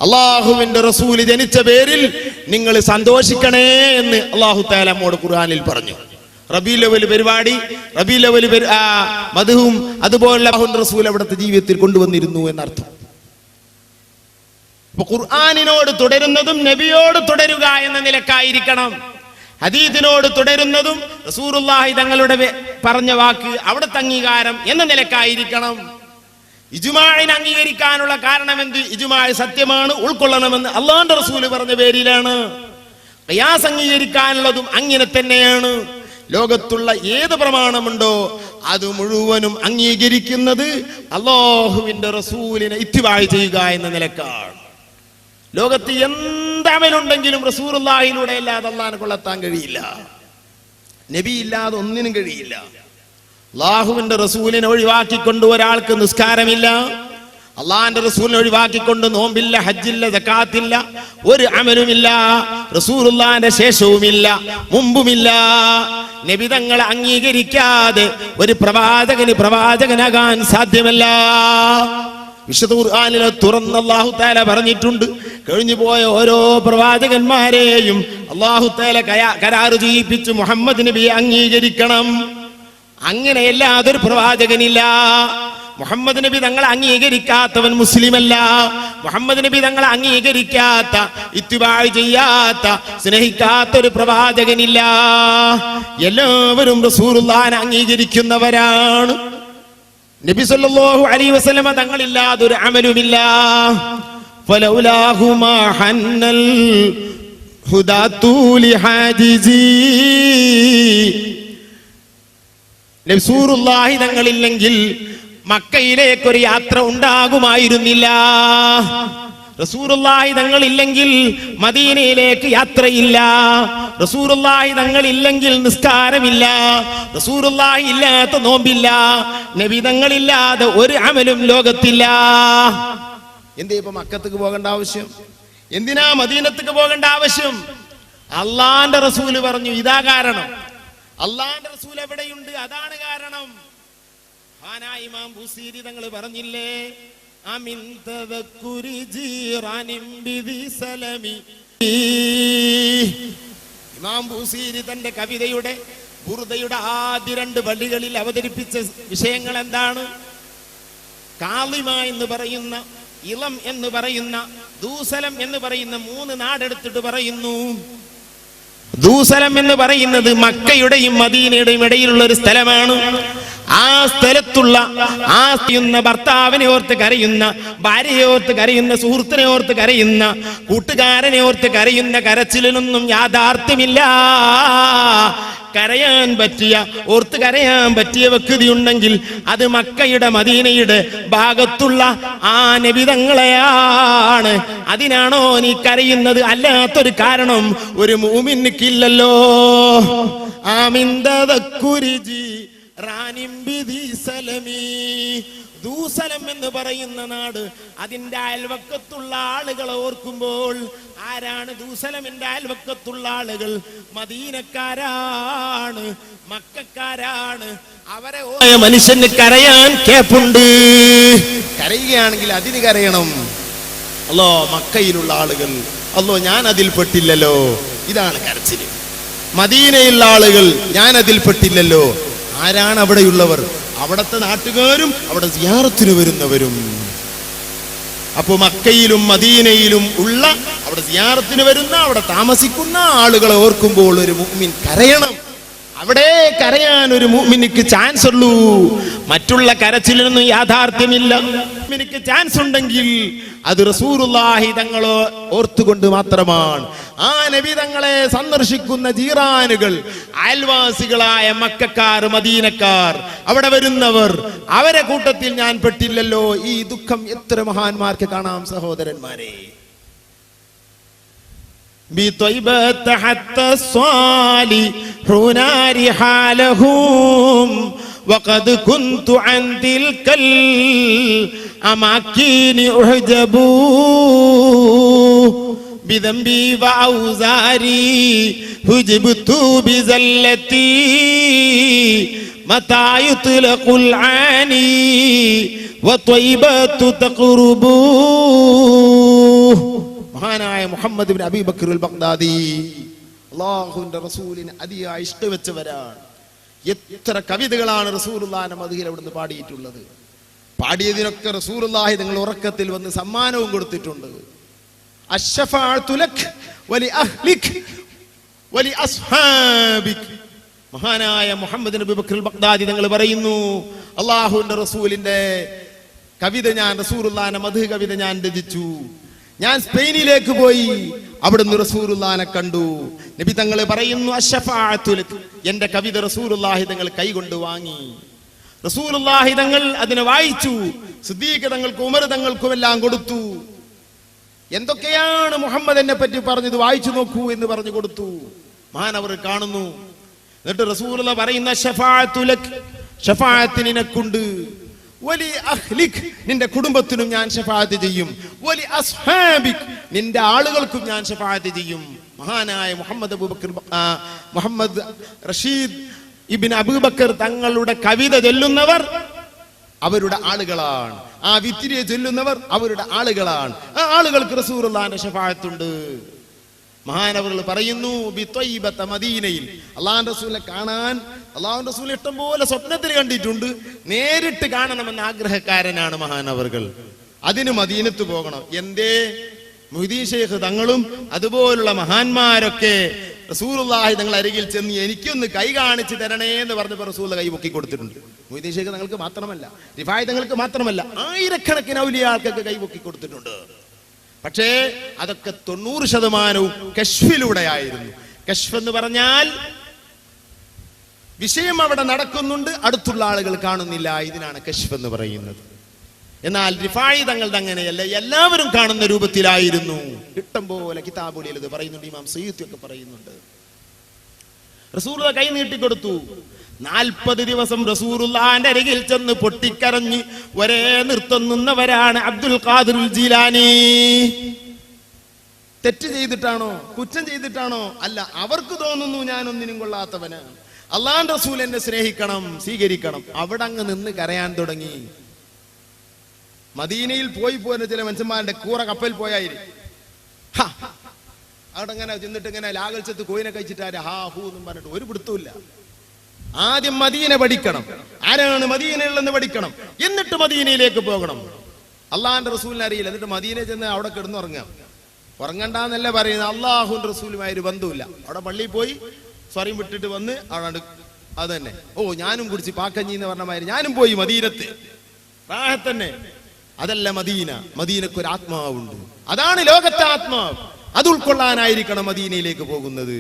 അല്ലാഹുവിന്റെ റസൂൽ ജനിച്ച പേരിൽ നിങ്ങൾ സന്തോഷിക്കണേ എന്ന് അല്ലാഹു തആല നമ്മോട് ഖുർആനിൽ പറഞ്ഞു. റബീഉൽ അവ്വൽ പരിപാടി, റബീഉൽ അവ്വൽ മദ്ഹും അതുപോലെ അല്ലാഹുവിന്റെ റസൂൽ അവിടുത്തെ ജീവിതത്തിൽ കൊണ്ടുവന്നിരുന്നു എന്നർത്ഥം. അപ്പൊ ഖുർആനിനോട് തുടരുന്നതും നബിയോട് തുടരുക എന്ന നിലക്കായിരിക്കണം. ഹദീസിനോട് തുടരുന്നതും റസൂലുള്ളാഹി തങ്ങളുടെ പറഞ്ഞ വാക്ക് അവിടുത്തെ അംഗീകാരം എന്ന നിലക്കായിരിക്കണം. ഇജ്മാഇനെ അംഗീകരിക്കാനുള്ള കാരണം എന്ത്? ഇജ്മാഅ് സത്യമാണ്, ഉൾക്കൊള്ളണമെന്ന് അല്ലാഹുവിന്റെ റസൂൽ പറഞ്ഞ പേരിലാണ്. ഖിയാസ് അംഗീകരിക്കാനുള്ളതും അങ്ങനെ തന്നെയാണ്. ലോകത്തുള്ള ഏത് പ്രമാണമുണ്ടോ അത് മുഴുവനും അംഗീകരിക്കുന്നത് അല്ലാഹുവിന്റെ റസൂലിനെ ഇത്തിബാഅ് ചെയ്യുക എന്ന നിലക്കാണ്. ലോകത്ത് എന്തമലുണ്ടെങ്കിലും റസൂലുള്ളാഹിലൂടെ അല്ലാതെ അല്ലാഹുവിനെ കൊള്ളത്താൻ കഴിയില്ല. നബി ഇല്ലാതെ ഒന്നിനും കഴിയില്ല. അല്ലാഹുവിന്റെ റസൂലിനെ ഒഴിവാക്കിക്കൊണ്ട് ഒരാൾക്ക് നിസ്കാരമില്ല, അള്ളാന്റെ റസൂലിനെ ഒഴിവാക്കിക്കൊണ്ട് നോമ്പില്ല, ഹജ്ജില്ല, സക്കാത്തില്ല, ഒരു അമലുമില്ല. റസൂലുള്ളാന്റെ ശേഷവുമില്ല, മുമ്പുമില്ല. നബി തങ്ങളെ അംഗീകരിക്കാതെ ഒരു പ്രവാചകന് പ്രവാചകനാകാൻ സാധ്യമല്ല. വിശുദ്ധ ഖുർആനിൽ തുറന്ന് അല്ലാഹു തആല പറഞ്ഞിട്ടുണ്ട്, കഴിഞ്ഞു പോയ ഓരോ പ്രവാചകന്മാരെയും അല്ലാഹു തആല കരാറ് ചെയ്യിപ്പിച്ചു മുഹമ്മദ് നബിയെ അംഗീകരിക്കണം. അങ്ങനെയല്ലാതെ ഒരു പ്രവാചകനില്ല. മുഹമ്മദ് നബി തങ്ങളെ അംഗീകരിക്കാത്തവൻ മുസ്ലിമല്ല. മുഹമ്മദ് നബി തങ്ങളെ അംഗീകരിക്കാത്ത, ഇത്തിബാഅ് ചെയ്യാത്ത, സ്നേഹിക്കാത്ത ഒരു പ്രവാചകനില്ല. എല്ലാവരും റസൂലുള്ളാഹിനെ അംഗീകരിക്കുന്നവരാണ്. നബി സല്ലല്ലാഹു അലൈഹി വസല്ലമ തങ്ങളില്ലാതെ ഒരു അമലുമില്ല. ഫലൗലാഹു മാ ഹന്നൽ ഹുദാതു ലിഹാജിജി. റസൂലുള്ളാഹി തങ്ങളില്ലെങ്കിൽ മക്കയിലേക്കൊരു യാത്ര ഉണ്ടാകുമായിരുന്നില്ല. റസൂലുള്ളാഹി തങ്ങളില്ലെങ്കിൽ മദീനയിലേക്ക് യാത്രയില്ല. റസൂലുള്ളാഹി തങ്ങളില്ലെങ്കിൽ നിസ്കാരമില്ല. റസൂലുള്ളാഹി ഇല്ലാത്ത നോമ്പില്ല. നബി തങ്ങളില്ലാതെ ഒരു അമലും ലോകത്തില്ല. എന്തേ ഇപ്പൊ മക്കത്തേക്ക് പോകേണ്ട ആവശ്യം? എന്തിനാ മദീനത്തേക്ക് പോകേണ്ട ആവശ്യം? അള്ളാന്റെ റസൂല് പറഞ്ഞു, ഇതാ കാരണം. അള്ളാന്റെ റസൂൽ എവിടെയുണ്ട്? അതാണ് കാരണം. ഇമാം ബുസീരി തങ്ങൾ പറഞ്ഞില്ലേ, അമിൻ തദക്കുരി ജീറാനിൻ ബിദി സലമി. ഇമാം ബുസീരി തന്റെ കവിതയുടെ ബുർദയുടെ ആദ്യ 2 വള്ളികളിൽ അവതരിപ്പിച്ച വിഷയങ്ങൾ എന്താണ്? കാളിമ എന്ന് പറയുന്ന, ഇളം എന്ന് പറയുന്ന, ദൂസലം എന്ന് പറയുന്ന 3 നാടെടുത്തിട്ട് പറയുന്നു. ദൂസലം എന്ന് പറയുന്നത് മക്കയുടെയും മദീനയുടെയും ഇടയിലുള്ള ഒരു സ്ഥലമാണ്. ആ സ്ഥലത്തുള്ള ഭർത്താവിനെ ഓർത്ത് കരയുന്ന, ഭാര്യയെ ഓർത്ത് കരയുന്ന, സുഹൃത്തിനെ ഓർത്ത് കരയുന്ന, കൂട്ടുകാരനെ ഓർത്ത് കരയുന്ന കരച്ചിലൊന്നും യാഥാർത്ഥ്യമില്ല. കരയാൻ പറ്റിയ, ഓർത്ത് കരയാൻ പറ്റിയ വ്യക്തി ഉണ്ടെങ്കിൽ അത് മക്കയുടെ മദീനയുടെ ഭാഗത്തുള്ള ആ നബിതങ്ങളെയാണ്. അതിനാണോ നീ കരയുന്നത്? അല്ലാത്തൊരു കാരണം ഒരു മുഅ്മിനിക്കില്ലല്ലോ. ദൂസലം എന്ന് പറയുന്ന നാട്, അതിന്റെ അയൽവക്കത്തുള്ള ആളുകളെ ഓർക്കുമ്പോൾ, ആരാണ് ദൂസലമിന്റെ അയൽവക്കത്തുള്ള ആളുകൾ? മദീനക്കാരാണ്, മക്കക്കാരാണ്. അവരെ മനുഷ്യന് കരയാൻ കേപ്പുണ്ട്. കരയുകയാണെങ്കിൽ അതിന് കരയണം. അല്ലോ മക്കയിലുള്ള ആളുകൾ, അല്ലോ ഞാൻ അതിൽ പെട്ടില്ലല്ലോ, ഇതാണ് കരച്ചില്. മദീനയിലുള്ള ആളുകൾ, ഞാൻ അതിൽ പെട്ടില്ലല്ലോ. ആരാണ് അവിടെയുള്ളവർ? അവിടത്തെ നാട്ടുകാരും അവിടെ സിയാറത്തിന് വരുന്നവരും. അപ്പൊ മക്കയിലും മദീനയിലും ഉള്ള, അവിടെ സിയാറത്തിന് വരുന്ന, അവിടെ താമസിക്കുന്ന ആളുകളെ ഓർക്കുമ്പോൾ ഒരു മുഅ്മിൻ കരയണം. അവിടെ കരയാൻ ഒരു മുഅ്മിനിക്ക് ചാൻസ് ഉള്ളൂ. മറ്റുള്ള കരച്ചിലൊന്നും യാഥാർത്ഥ്യമില്ല. മുഅ്മിനിക്ക് ചാൻസ് ഉണ്ടെങ്കിൽ അത് റസൂലുള്ളാഹി തങ്ങളെ ഓർത്തുകൊണ്ട് മാത്രമാണ്. ആ നബി തങ്ങളെ സന്ദർശിക്കുന്ന ജീറാനുകൾ, അയൽവാസികളായ മക്കക്കാർ, മദീനക്കാർ, അവിടെ വരുന്നവർ, അവരെ കൂട്ടത്തിൽ ഞാൻ പെട്ടില്ലല്ലോ. ഈ ദുഃഖം എത്ര മഹാന്മാർക്ക് കാണാം സഹോദരന്മാരെ. بطيبة حتى الصالحون رحالهم وقد كنت عن تلك الأماكن أعجب بذنبي وأوزاري حجبت بزلتي متى يطلق العاني وطيبة تقرب. മഹാനായ മുഹമ്മദ് ബിൻ അബീ ബക്കർ അൽ ബഗ്ദാദി അല്ലാഹുവിന്റെ റസൂലിനെ അതിയായി ഇഷ്ടവെച്ചവരാണ്. എത്ര കവിതകളാണ് റസൂലുള്ളാഹിന്റെ മദ്ഹിൽ അവിടുന്ന് പാടിയിട്ടുള്ളത്. പാടിയതിനൊക്കെ റസൂലുള്ളാഹി തങ്ങൾ ഉറക്കത്തിൽ വന്ന് സമ്മാനവും കൊടുത്തിട്ടുണ്ട്. അശ്ശഫാഅതു ലക് വലി അഹ്ലിക് വലി അസ്ഹാബിക്. മഹാനായ മുഹമ്മദ് ബിൻ അബീ ബക്കർ അൽ ബഗ്ദാദി തങ്ങൾ പറയുന്നു, അല്ലാഹുവിന്റെ റസൂലിന്റെ കവിത ഞാൻ, റസൂലുള്ളാഹിന്റെ മദ്ഹ് കവിത ഞാൻ രചിച്ചു. ഞാൻ സ്പെയിനിലേക്ക് പോയി, അവിടുന്ന് റസൂലുള്ളാഹിനെ കണ്ടു. നബി തങ്ങൾ പറയുന്നു, അശ്ശഫാഅതു ലക്, എന്റെ കവിത റസൂലുള്ളാഹി തങ്ങൾ കൈകൊണ്ട് വാങ്ങി. റസൂലുള്ളാഹി തങ്ങൾ അതിനെ വായിച്ചു. സിദ്ദീഖ് തങ്ങൾക്കും ഉമർ തങ്ങൾക്കും എല്ലാം കൊടുത്തു. എന്തൊക്കെയാണ് മുഹമ്മദ് എന്നെ പറ്റി പറഞ്ഞത്, വായിച്ചു നോക്കൂ എന്ന് പറഞ്ഞു കൊടുത്തു. മഹാനവർ കാണുന്നു. എന്നിട്ട് റസൂലുള്ളാഹി പറയുന്ന, ശഫാഅതു ലക്, ശഫാഅത്ത് നിനക്കുണ്ട്. വലി അഹ്ലിക്, നിന്റെ കുടുംബത്തിനും ഞാൻ ശഫാഅത്ത് ചെയ്യും. വലി അസ്ഹാബിക്, നിന്റെ ആളുകൾക്കും ഞാൻ ശഫാഅത്ത് ചെയ്യും. മഹാനായ മുഹമ്മദ് റഷീദ് ഇബ്നു അബൂബക്കർ തങ്ങളുടെ കവിത ചൊല്ലുന്നവർ അവരുടെ ആളുകളാണ്. ആ വിത്തിരിയെ ചൊല്ലുന്നവർ അവരുടെ ആളുകളാണ്. ആ ആളുകൾക്ക് റസൂലുള്ളാഹിന്റെ ശഫാഅത്തുണ്ട്. മഹാനവറുകൾ പറയുന്നു, ബിത്വയ്യിബത മദീനയിൽ അല്ലാഹുവിന്റെ റസൂലിനെ കാണാൻ അല്ലാഹുവിന്റെ റസൂൽ ഇഷ്ടംപോലെ സ്വപ്നത്തിൽ കണ്ടിട്ടുണ്ട്. നേരിട്ട് കാണണമെന്ന ആഗ്രഹക്കാരനാണ് മഹാനവറുകൾ. അതിന് മദീനത്ത് പോകണം. എന്തേ? മുഹ്യിദ്ദീൻ ശൈഖ് തങ്ങളും അതുപോലുള്ള മഹാന്മാരൊക്കെ റസൂലുള്ളാഹി തങ്ങൾ അരികിൽ ചെന്ന് എനിക്കൊന്ന് കൈ കാണിച്ചു തരണേ എന്ന് പറഞ്ഞപ്പോൾ റസൂൽ കൈ പൊക്കി കൊടുത്തിട്ടുണ്ട്. മുഹ്യിദ്ദീൻ ശൈഖ് തങ്ങൾക്ക് മാത്രമല്ല, റിഫായി തങ്ങൾക്ക് മാത്രമല്ല, ആയിരക്കണക്കിന് ഔലിയാക്കൾക്ക് കൈ പൊക്കി കൊടുത്തിട്ടുണ്ട്. പക്ഷേ അതൊക്കെ 90% കശ്ഫിലൂടെയായിരുന്നു. കശ്ഫ് എന്ന് പറഞ്ഞാൽ വിഷയം അവിടെ നടക്കുന്നുണ്ട്, അടുത്തുള്ള ആളുകൾ കാണുന്നില്ല. ഇതിനാണ് കശ്ഫ് എന്ന് പറയുന്നത്. എന്നാൽ റിഫായി തങ്ങൾ അങ്ങനെയല്ല, എല്ലാവരും കാണുന്ന രൂപത്തിലായിരുന്നു. ഇഷ്ടം പോലെ കിതാബുകളിൽ ഇത് പറയുന്നുണ്ട്. ഇമാം സയ്യിദ് ഒക്കെ പറയുന്നുണ്ട്. റസൂലുള്ളാഹി കൈ നീട്ടിക്കൊടുത്തു. 40 ദിവസം റസൂലുള്ളാഹിന്റെ അരികിൽ ചെന്ന് പൊട്ടിക്കരഞ്ഞ് ഒരേ നൃത്തം നിന്നവരാണ് അബ്ദുൽ ഖാദിർ ജീലാനി. തെറ്റ് ചെയ്തിട്ടാണോ, കുറ്റം ചെയ്തിട്ടാണോ? അല്ല, അവർക്ക് തോന്നുന്നു ഞാനൊന്നിനും കൊള്ളാത്തവന്, അല്ലാഹുവിന്റെ റസൂൽ എന്നെ സ്നേഹിക്കണം, സ്വീകരിക്കണം. അവിടെ അങ്ങ് നിന്ന് കരയാൻ തുടങ്ങി. മദീനയിൽ പോയി പോരുന്ന ചില മനുഷ്യന്മാരുടെ കൂറ കപ്പൽ പോയായിരിക്കും. അവിടെ ഇങ്ങനെ ചെന്നിട്ട് ഇങ്ങനെ ലാഗൽച്ചത്ത് കോയിനെ കഴിച്ചിട്ട് ഹാ ഹൂ എന്നും പറഞ്ഞിട്ട് ഒരു പിടുത്തമില്ല. ആദ്യം മദീന പഠിക്കണം, ആരാണ് മദീനയുള്ളെന്ന് പഠിക്കണം, എന്നിട്ട് മദീനയിലേക്ക് പോകണം. അള്ളാഹിന്റെ റസൂലിനെ അറിയില്ല, എന്നിട്ട് മദീനയിൽ ചെന്ന് അവിടെ കിടന്നുറങ്ങാം. ഉറങ്ങണ്ടെന്നല്ല പറയുന്നത്, അള്ളാഹുവിന്റെ റസൂലുമായി ഒരു ബന്ധമില്ല. അവിടെ പള്ളിയിൽ പോയി സ്വരം വിട്ടിട്ട് വന്ന് അവിടെ അത് തന്നെ. ഓ, ഞാനും കുടിച്ച് പാക്കഞ്ഞി എന്ന് പറഞ്ഞ മാതിരി ഞാനും പോയി മദീനത്ത് തന്നെ. അതല്ല മദീന. മദീനക്കൊരു ആത്മാവുണ്ട്, അതാണ് ലോകത്തെ ആത്മാവ്. അത് ഉൾക്കൊള്ളാനായിരിക്കണം മദീനയിലേക്ക് പോകുന്നത്.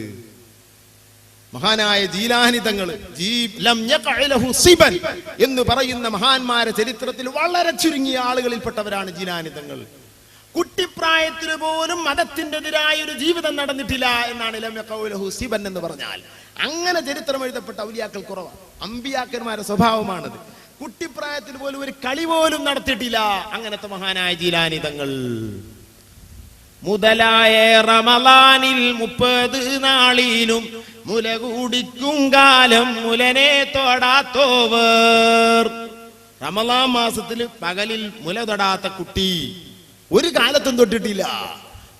മഹാനായ ജീലാനി തങ്ങൾ എന്ന് പറയുന്ന മഹാന്മാരെ ചരിത്രത്തിൽ വളരെ ചുരുങ്ങിയ ആളുകളിൽപ്പെട്ടവരാണ് ജീലാനി തങ്ങൾ. കുട്ടിപ്രായത്തിന് പോലും മതത്തിൻ്റെതിരായ ഒരു ജീവിതം നടന്നിട്ടില്ല എന്നാണ് ലം യഖഉലഹു സിബൻ എന്ന് പറഞ്ഞാൽ. അങ്ങനെ ചരിത്രം എഴുതപ്പെട്ട ഔലിയാക്കൾ കുറവാണ്. അമ്പിയാക്കന്മാരുടെ സ്വഭാവമാണത്. കുട്ടിപ്രായത്തിൽ പോലും ഒരു കളി പോലും നടത്തിയിട്ടില്ല അങ്ങനത്തെ മഹാനായ ജീലാനി തങ്ങൾ. മുതലായ റമളാനിൽ 30 നാളിലും മുല കുടിക്കും കാലം മുലനെ തൊടാത്തോവർ. റമളാൻ മാസത്തിൽ പകലിൽ മുല തൊടാത്ത കുട്ടി ഒരു കാലത്തും തൊട്ടിട്ടില്ല.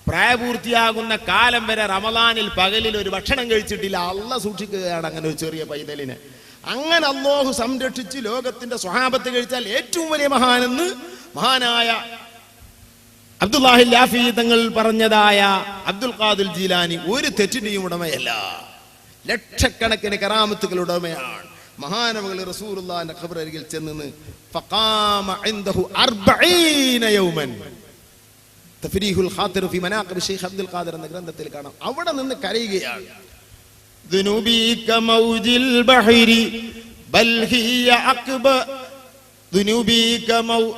പ്രായപൂർത്തിയാകുന്ന കാലം വരെ റമളാനിൽ പകലിൽ ഒരു ഭക്ഷണം കഴിച്ചിട്ടില്ല. അള്ളാഹ് സൂക്ഷിക്കുകയാണ് അങ്ങനെ ഒരു ചെറിയ പൈതലിനെ. അങ്ങനെ അല്ലാഹു സംരക്ഷിച്ച് ലോകത്തിന്റെ സ്വഹാബത്ത് കഴിച്ചാൽ ഏറ്റവും വലിയ മഹാനെന്ന് മഹാനായ അബ്ദുല്ലാഹി ലാഫി തങ്ങൾ പറഞ്ഞതായ അബ്ദുൽ ഖാദിർ ജീലാനി ഒരു തെറ്റിന്റെയും ഉടമയല്ല, ലക്ഷക്കണക്കിന് കറാമത്തുകളുടെ ഉടമയാണ്. മഹാനവകൾ റസൂലുള്ളാഹിന്റെ ഖബറരികിൽ ചെന്ന് ഫഖാമ ഇൻദഹു 40 യൗമൻ. തഫരീഹുൽ ഖാതിർ ഫി മനാഖിബ് ശൈഖ് അബ്ദുൽ ഖാദിർ എന്ന ഗ്രന്ഥത്തിൽ കാണാം. അവിടെ നിന്ന് കരയുകയാണ്. ذنوبي كموج البحر بل هي أكبر ذنوبي كموج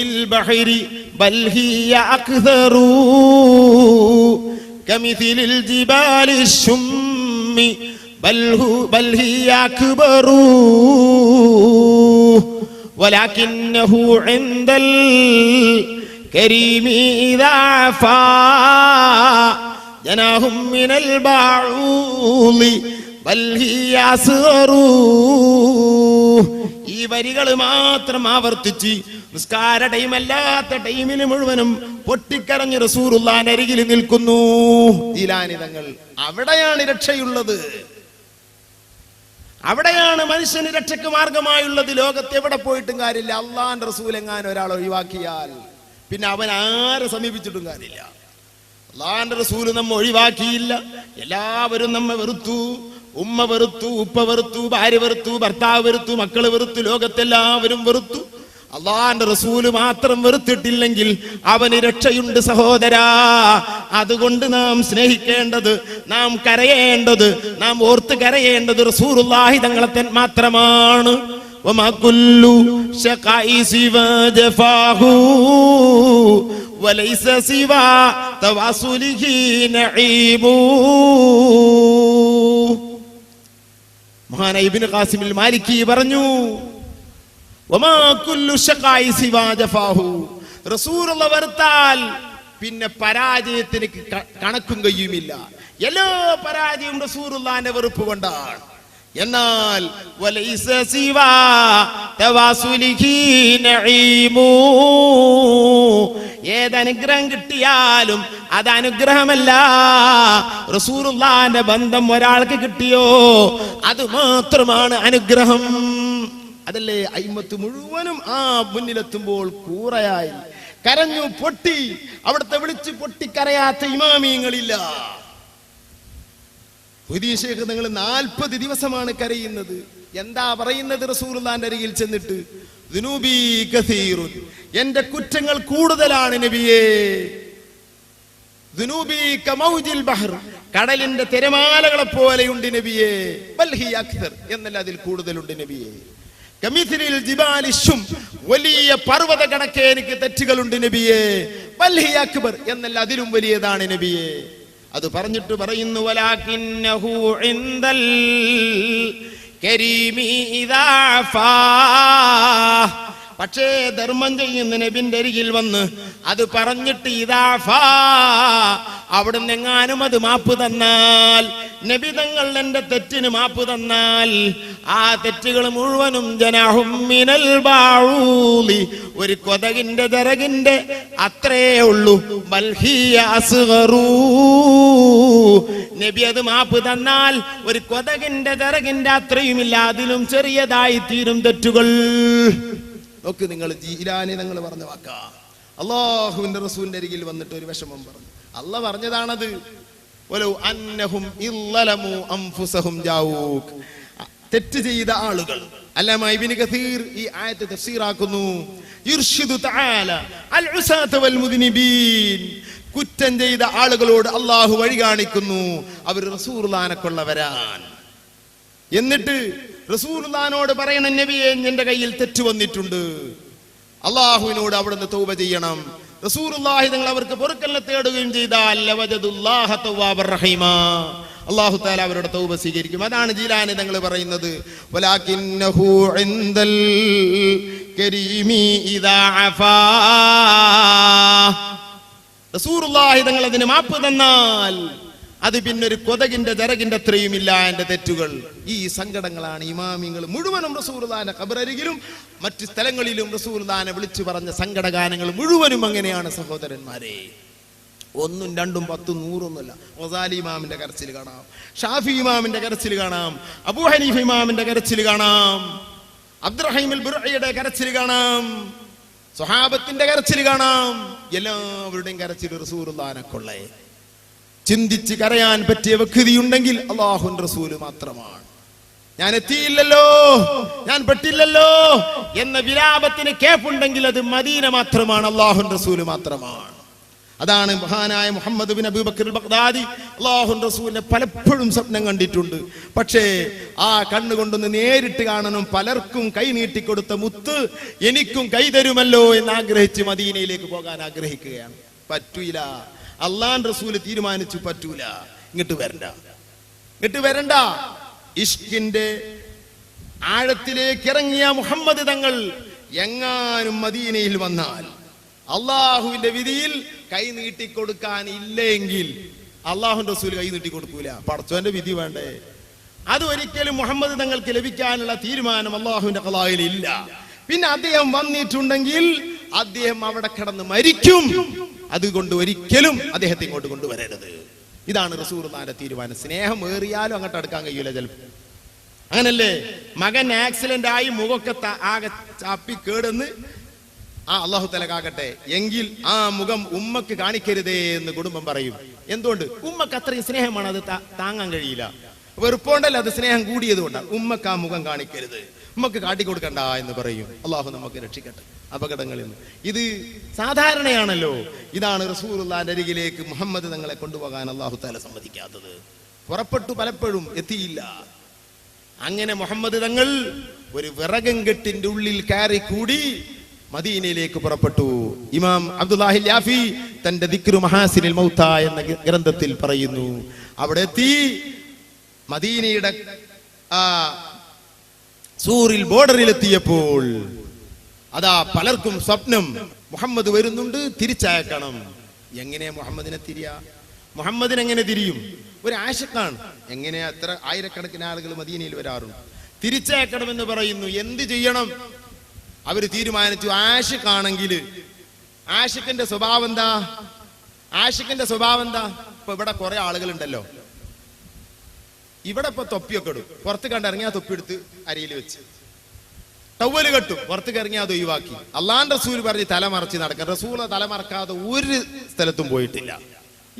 البحر بل هي أكثر كمثل الجبال الشم بل هي أكبر ولكنه عند الكريم إذا عفا ജനാഹും മിനൽ ബഅൂളി ബൽ ഹിയ അസ്ഗറു. ഈ വരികൾ മാത്രം ആവർത്തിച്ച് നിസ്കാര ടൈമല്ലാത്ത ടൈമിൽ മുഴുവനും പൊട്ടിക്കരഞ്ഞ് റസൂലുള്ളാഹിന്റെ അരികിൽ നിൽക്കുന്നു ജീലാനി തങ്ങൾ. അവിടെയാണ് രക്ഷയുള്ളത്, അവിടെയാണ് മനുഷ്യന് രക്ഷയ്ക്ക് മാർഗമായുള്ളത്. ലോകത്ത് എവിടെ പോയിട്ടും കാര്യമില്ല. അള്ളാഹിന്റെ റസൂൽ എങ്ങാനും ഒരാൾ ഒഴിവാക്കിയാൽ പിന്നെ അവൻ ആരെ സമീപിച്ചിട്ടും കാര്യമില്ല. അല്ലാഹുവിന്റെ റസൂൽ നമ്മെ ഒഴിവാക്കിയില്ല. എല്ലാവരും നമ്മെ വെറുത്തു. ഉമ്മ വെറുത്തു, ഉപ്പ വെറുത്തു, ഭാര്യ വെറുത്തു, ഭർത്താവ് വെറുത്തു, മക്കള് വെറുത്തു, ലോകത്തെല്ലാവരും വെറുത്തു. അല്ലാഹുവിന്റെ റസൂല് മാത്രം വെറുത്തിട്ടില്ലെങ്കിൽ അവന് രക്ഷയുണ്ട് സഹോദരാ. അതുകൊണ്ട് നാം സ്നേഹിക്കേണ്ടത്, നാം കരയേണ്ടത്, നാം ഓർത്ത് കരയേണ്ടത് റസൂലുള്ളാഹി തങ്ങളെ മാത്രമാണ്. വമാ കുല്ലു ശഖാഇ സിവാ ജഫാഹു വലൈസ സിവാ തവാസുലിഹി നഈബു. മഹാനായ ഇബ്നു ഖാസിമിൽ മാലിക്കി പറഞ്ഞു, വമാ കുല്ലു ശഖായി സിവാ ജഫാഹു. റസൂലുള്ളാഹി വെറുത്താൽ പിന്നെ പരാജയത്തിന് കണക്കും കഴിയുമില്ല. എല്ലാ പരാജയവും റസൂലുള്ളാഹിന്റെ വെറുപ്പ് കൊണ്ടാണ്. എന്നാൽ വലൈസ സിവാ തവാസുലിഹി നഈമു, ഏതനുഗ്രഹം കിട്ടിയാലും അത് അനുഗ്രഹമല്ല. റസൂലുള്ളാഹിന്റെ ബന്ധം ഒരാൾക്ക് കിട്ടിയോ അത് മാത്രമാണ് അനുഗ്രഹം. അതല്ലേ അയിമത്ത് മുഴുവനും ആ മുന്നിലെത്തുമ്പോൾ കൂറയായി കരഞ്ഞു പൊട്ടി. അവിടുത്തെ വിളിച്ച് പൊട്ടിക്കരയാത്ത ഇമാമിയങ്ങളില്ല. ശേഖ് നിങ്ങൾ 40 ദിവസമാണ് കരയുന്നത്. എന്താ പറയുന്നത്? റസൂലുള്ളാഹിന്റെ അരികിൽ ചെന്നിട്ട് ദുനൂബി കസീറുൻ, എന്റെ കുറ്റങ്ങൾ കൂടുതലാണ് നബിയേ. ദുനൂബി കമൗജിൽ ബഹർ, കടലിന്റെ തിരമാലകളെ പോലെയുണ്ട് നബിയേ. ബൽഹി അക്തർ, എന്നല്ല അതിൽ കൂടുതലുണ്ട് നബിയേ. കമിഥിലിൽ ജിബാലി ശും, വലിയ പർവ്വത കണക്കെ എനിക്ക് തെറ്റുകളുണ്ട് നബിയേ. ബൽഹി അക്ബർ, എന്നല്ല അതിലും വലിയതാണ് നബിയേ. അത് പറഞ്ഞിട്ട് പറയുന്നു, വലാകിന്നഹു ഇൻദൽ കരീമി ഇദാ ഫാ, പക്ഷേ ധർമ്മം ചെയ്യുന്ന നബിന്റെ അരികിൽ വന്ന് അത് പറഞ്ഞിട്ട് ഇദാഫാ, അവിടുന്ന് എങ്ങാനും അത് മാപ്പ് തന്നാൽ, നബി തങ്ങൾ എന്റെ തെറ്റിന് മാപ്പ് തന്നാൽ, ആ തെറ്റുകൾ മുഴുവനും ജനാഹും മിനൽ ബഊലി, ഒരു കൊതകിന്റെ ദരകിന്റെ അത്രേ ഉള്ളൂ. ബൽഹിയ അസ്ഗറൂ, നബി അത് മാപ്പ് തന്നാൽ ഒരു കൊതകിന്റെ ദരകിന്റെ അത്രയുമില്ല, അതിലും ചെറിയതായി തീരും തെറ്റുകൾ. നോക്ക് നിങ്ങൾ, ജീലാനി നിങ്ങൾ പറഞ്ഞ വാക്കാ. അല്ലാഹുവിന്റെ റസൂലിന്റെ അരികിൽ വന്നിട്ട് ഒരു വിഷമം പറഞ്ഞു. അല്ലാഹ് പറഞ്ഞതാണത്. വലൗ അന്നഹും ഇല്ലലമു അൻഫുസഹും ജാഊക, തെറ്റ് ചെയ്ത ആളുകൾ. അല്ലാമ ഇബ്നു കസീർ ഈ ആയത്ത് തഫ്സീറാക്കുന്നു. യുർഷിദു തആല അൽ ഉസാത വൽ മുദ്നിബീൻ, കുറ്റം ചെയ്ത ആളുകളോട് അല്ലാഹു വഴി കാണിക്കുന്നു, അവർ റസൂലുള്ളാഹിനെ കൊള്ളവരാൻ. എന്നിട്ട് റസൂലുള്ളാഹിനോട് പറയണം, നബിയെ എന്റെ കയ്യിൽ തെറ്റ് വന്നിട്ടുണ്ട്, അല്ലാഹുവിനോട് അവിടുന്ന് തൗബ ചെയ്യണം. റസൂലുള്ളാഹി തങ്ങൾ അവർക്ക് പൊറുക്കലിനെ തേടുകയും ചെയ്താൽ ലവജദുല്ലാഹ തവ്വാബർ റഹീമാ, അല്ലാഹു തആല അവരുടെ തൗബ സ്വീകരിക്കും. അതാണ് ജീലാനി തങ്ങൾ പറയുന്നത്. വലാകിന്നഹു ഇൻദൽ കരീമി ഇദാ അഫാ, റസൂലുള്ളാഹി തങ്ങൾ അതിന് മാപ്പ് തന്നാൽ അത് പിന്നൊരു കൊതകിന്റെ ജരകിന്റെ അത്രയുമില്ല എന്റെ തെറ്റുകൾ. ഈ സങ്കടങ്ങളാണ് ഇമാമിങ്ങൾ മുഴുവനും റസൂലുള്ളാഹിന്റെ ഖബറരികിലും മറ്റു സ്ഥലങ്ങളിലും റസൂലുള്ളാഹിനെ വിളിച്ചു പറഞ്ഞ സങ്കടഗാനങ്ങൾ മുഴുവനും അങ്ങനെയാണ് സഹോദരന്മാരെ. 1, 2, 10, 100 ഗസാലി ഇമാമിന്റെ കരച്ചിൽ കാണാം, ഷാഫി ഇമാമിന്റെ കരച്ചിൽ കാണാം, അബൂ ഹനീഫ ഇമാമിന്റെ കരച്ചിൽ കാണാം, അബ്ദുറഹീമുൽ ബുർഇയുടെ കരച്ചിൽ കാണാം, സ്വഹാബത്തിന്റെ കരച്ചിൽ കാണാം. എല്ലാവരുടെയും കരച്ചിൽ റസൂലുള്ളാഹിനെ കൊള്ളേ. ചിന്തിച്ച് കരയാൻ പറ്റിയ വ്യക്തിയുണ്ടെങ്കിൽ അല്ലാഹുവിന്റെ റസൂല് മാത്രമാണ്. ഞാൻ എത്തിയില്ലല്ലോ, ഞാൻ പെട്ടില്ലല്ലോ എന്ന വിലാപത്തിന് കേപ്പുണ്ടെങ്കിൽ അത് മദീന മാത്രമാണ്, അല്ലാഹുവിന്റെ റസൂല് മാത്രമാണ്. അതാണ് മഹാനായ മുഹമ്മദ് ബിൻ അബൂബക്കർ ബഗ്ദാദി അല്ലാഹുവിന്റെ റസൂലിനെ പലപ്പോഴും സ്വപ്നം കണ്ടിട്ടുണ്ട്. പക്ഷേ ആ കണ്ണുകൊണ്ടൊന്ന് നേരിട്ട് കാണണം. പലർക്കും കൈ നീട്ടിക്കൊടുത്ത മുത്ത് എനിക്കും കൈ തരുമല്ലോ എന്ന് ആഗ്രഹിച്ച് മദീനയിലേക്ക് പോകാൻ ആഗ്രഹിക്കുകയാണ്. പറ്റൂല. അല്ലാഹുവിന്റെ റസൂല് തീരുമാനിച്ചു, പറ്റൂല, ഇങ്ങോട്ട് വരണ്ട. ഇഷ്കിന്റെ ആഴത്തിലേക്ക് ഇറങ്ങിയ മുഹമ്മദ് തങ്ങൾ എങ്ങാനും മദീനയിൽ വന്നാൽ അള്ളാഹുവിന്റെ വിധിയിൽ കൈ നീട്ടിക്കൊടുക്കാൻ ഇല്ലെങ്കിൽ അള്ളാഹുവിന്റെ റസൂല് കൈ നീട്ടിക്കൊടുക്കൂല. പടച്ചോന്റെ വിധി വേണ്ടേ? അത് ഒരിക്കലും മുഹമ്മദ് തങ്ങൾക്ക് ലഭിക്കാനുള്ള തീരുമാനം അള്ളാഹുവിന്റെ ഖളായിൽ ഇല്ല. പിന്നെ അദ്ദേഹം വന്നിട്ടുണ്ടെങ്കിൽ അദ്ദേഹം അവിടെ കിടന്ന് മരിക്കും. അതുകൊണ്ട് ഒരിക്കലും അദ്ദേഹത്തെ ഇങ്ങോട്ട് കൊണ്ടുവരരുത്. ഇതാണ് റസൂലുള്ളാഹിന്റെ തീരുമാനം. സ്നേഹം ഏറിയാലും അങ്ങോട്ട് അടുക്കാൻ കഴിയൂല ചിലപ്പോൾ. അങ്ങനല്ലേ? മകൻ ആക്സിഡന്റ് ആയി മുഖമൊക്കെ ആകെ ചാപ്പി കേടുന്ന് അല്ലാഹു തആല കാക്കട്ടെ എങ്കിൽ ആ മുഖം ഉമ്മക്ക് കാണിക്കരുതേ എന്ന് കുടുംബം പറയും. എന്തുകൊണ്ട്? ഉമ്മക്ക് അത്രയും സ്നേഹമാണ്, അത് താങ്ങാൻ കഴിയില്ല. വെറുപ്പോണ്ടല്ല, അത് സ്നേഹം കൂടിയത് കൊണ്ടാണ്. ഉമ്മക്ക് ആ മുഖം കാണിക്കരുത്, ഉമ്മക്ക് കാട്ടിക്കൊടുക്കണ്ട എന്ന് പറയും. അല്ലാഹു നമുക്ക് രക്ഷിക്കട്ടെ അപകടങ്ങളിൽ നിന്ന്. ഇത് സാധാരണയാണല്ലോ. ഇതാണ് റസൂലുള്ളാഹിന്റെ അരികിലേക്ക് മുഹമ്മദ് തങ്ങളെ കൊണ്ടുപോകാൻ അല്ലാഹു തആല സമ്മതിക്കാത്തത്. പുറപ്പെട്ടു, പലപ്പോഴും എത്തിയില്ല. അങ്ങനെ മുഹമ്മദ് തങ്ങൾ ഒരു വിറകൻ കെട്ടിന്റെ ഉള്ളിൽ കയറി കൂടി മദീനയിലേക്ക് പുറപ്പെട്ടു. ഇമാം അബ്ദുല്ലാഹി യാഫി തന്റെ ദിക്റു മഹാസിനിൽ മൗത എന്ന ഗ്രന്ഥത്തിൽ പറയുന്നു, അവിടെ എത്തി മദീനയുടെ സൂറിൽ ബോർഡറിലെത്തിയപ്പോൾ അതാ പലർക്കും സ്വപ്നം, മുഹമ്മദ് വരുന്നുണ്ട്, തിരിച്ചയക്കണം. എങ്ങനെയാ മുഹമ്മദിനെ തിരിയാ? മുഹമ്മദിന് എങ്ങനെ തിരിയും? ഒരു ആശക്കാണ്. എങ്ങനെയാ അത്ര ആയിരക്കണക്കിന് ആളുകൾ മദീനയിൽ വരാറുണ്ട്. തിരിച്ചയക്കണമെന്ന് പറയുന്നു. എന്ത് ചെയ്യണം? അവര് തീരുമാനിച്ചു, ആശിക്കാണെങ്കിൽ ആശിക്കിന്റെ സ്വഭാവം എന്താ? ആശിക്കിന്റെ സ്വഭാവം എന്താ? ഇപ്പൊ ഇവിടെ കുറെ ആളുകളുണ്ടല്ലോ, ഇവിടെ ഇപ്പൊ തൊപ്പിയൊക്കെ ഇടും, പുറത്ത് കണ്ടിറങ്ങിയാ തൊപ്പി എടുത്ത് അരിയിൽ വെച്ച് ടവല് കെട്ടും, പുറത്തേക്ക് ഇറങ്ങി അത് ഒഴിവാക്കി. അള്ളാന്റെ റസൂൽ പറഞ്ഞ് തലമറച്ച് നടക്കാൻ. റസൂല തലമറക്കാതെ ഒരു സ്ഥലത്തും പോയിട്ടില്ല.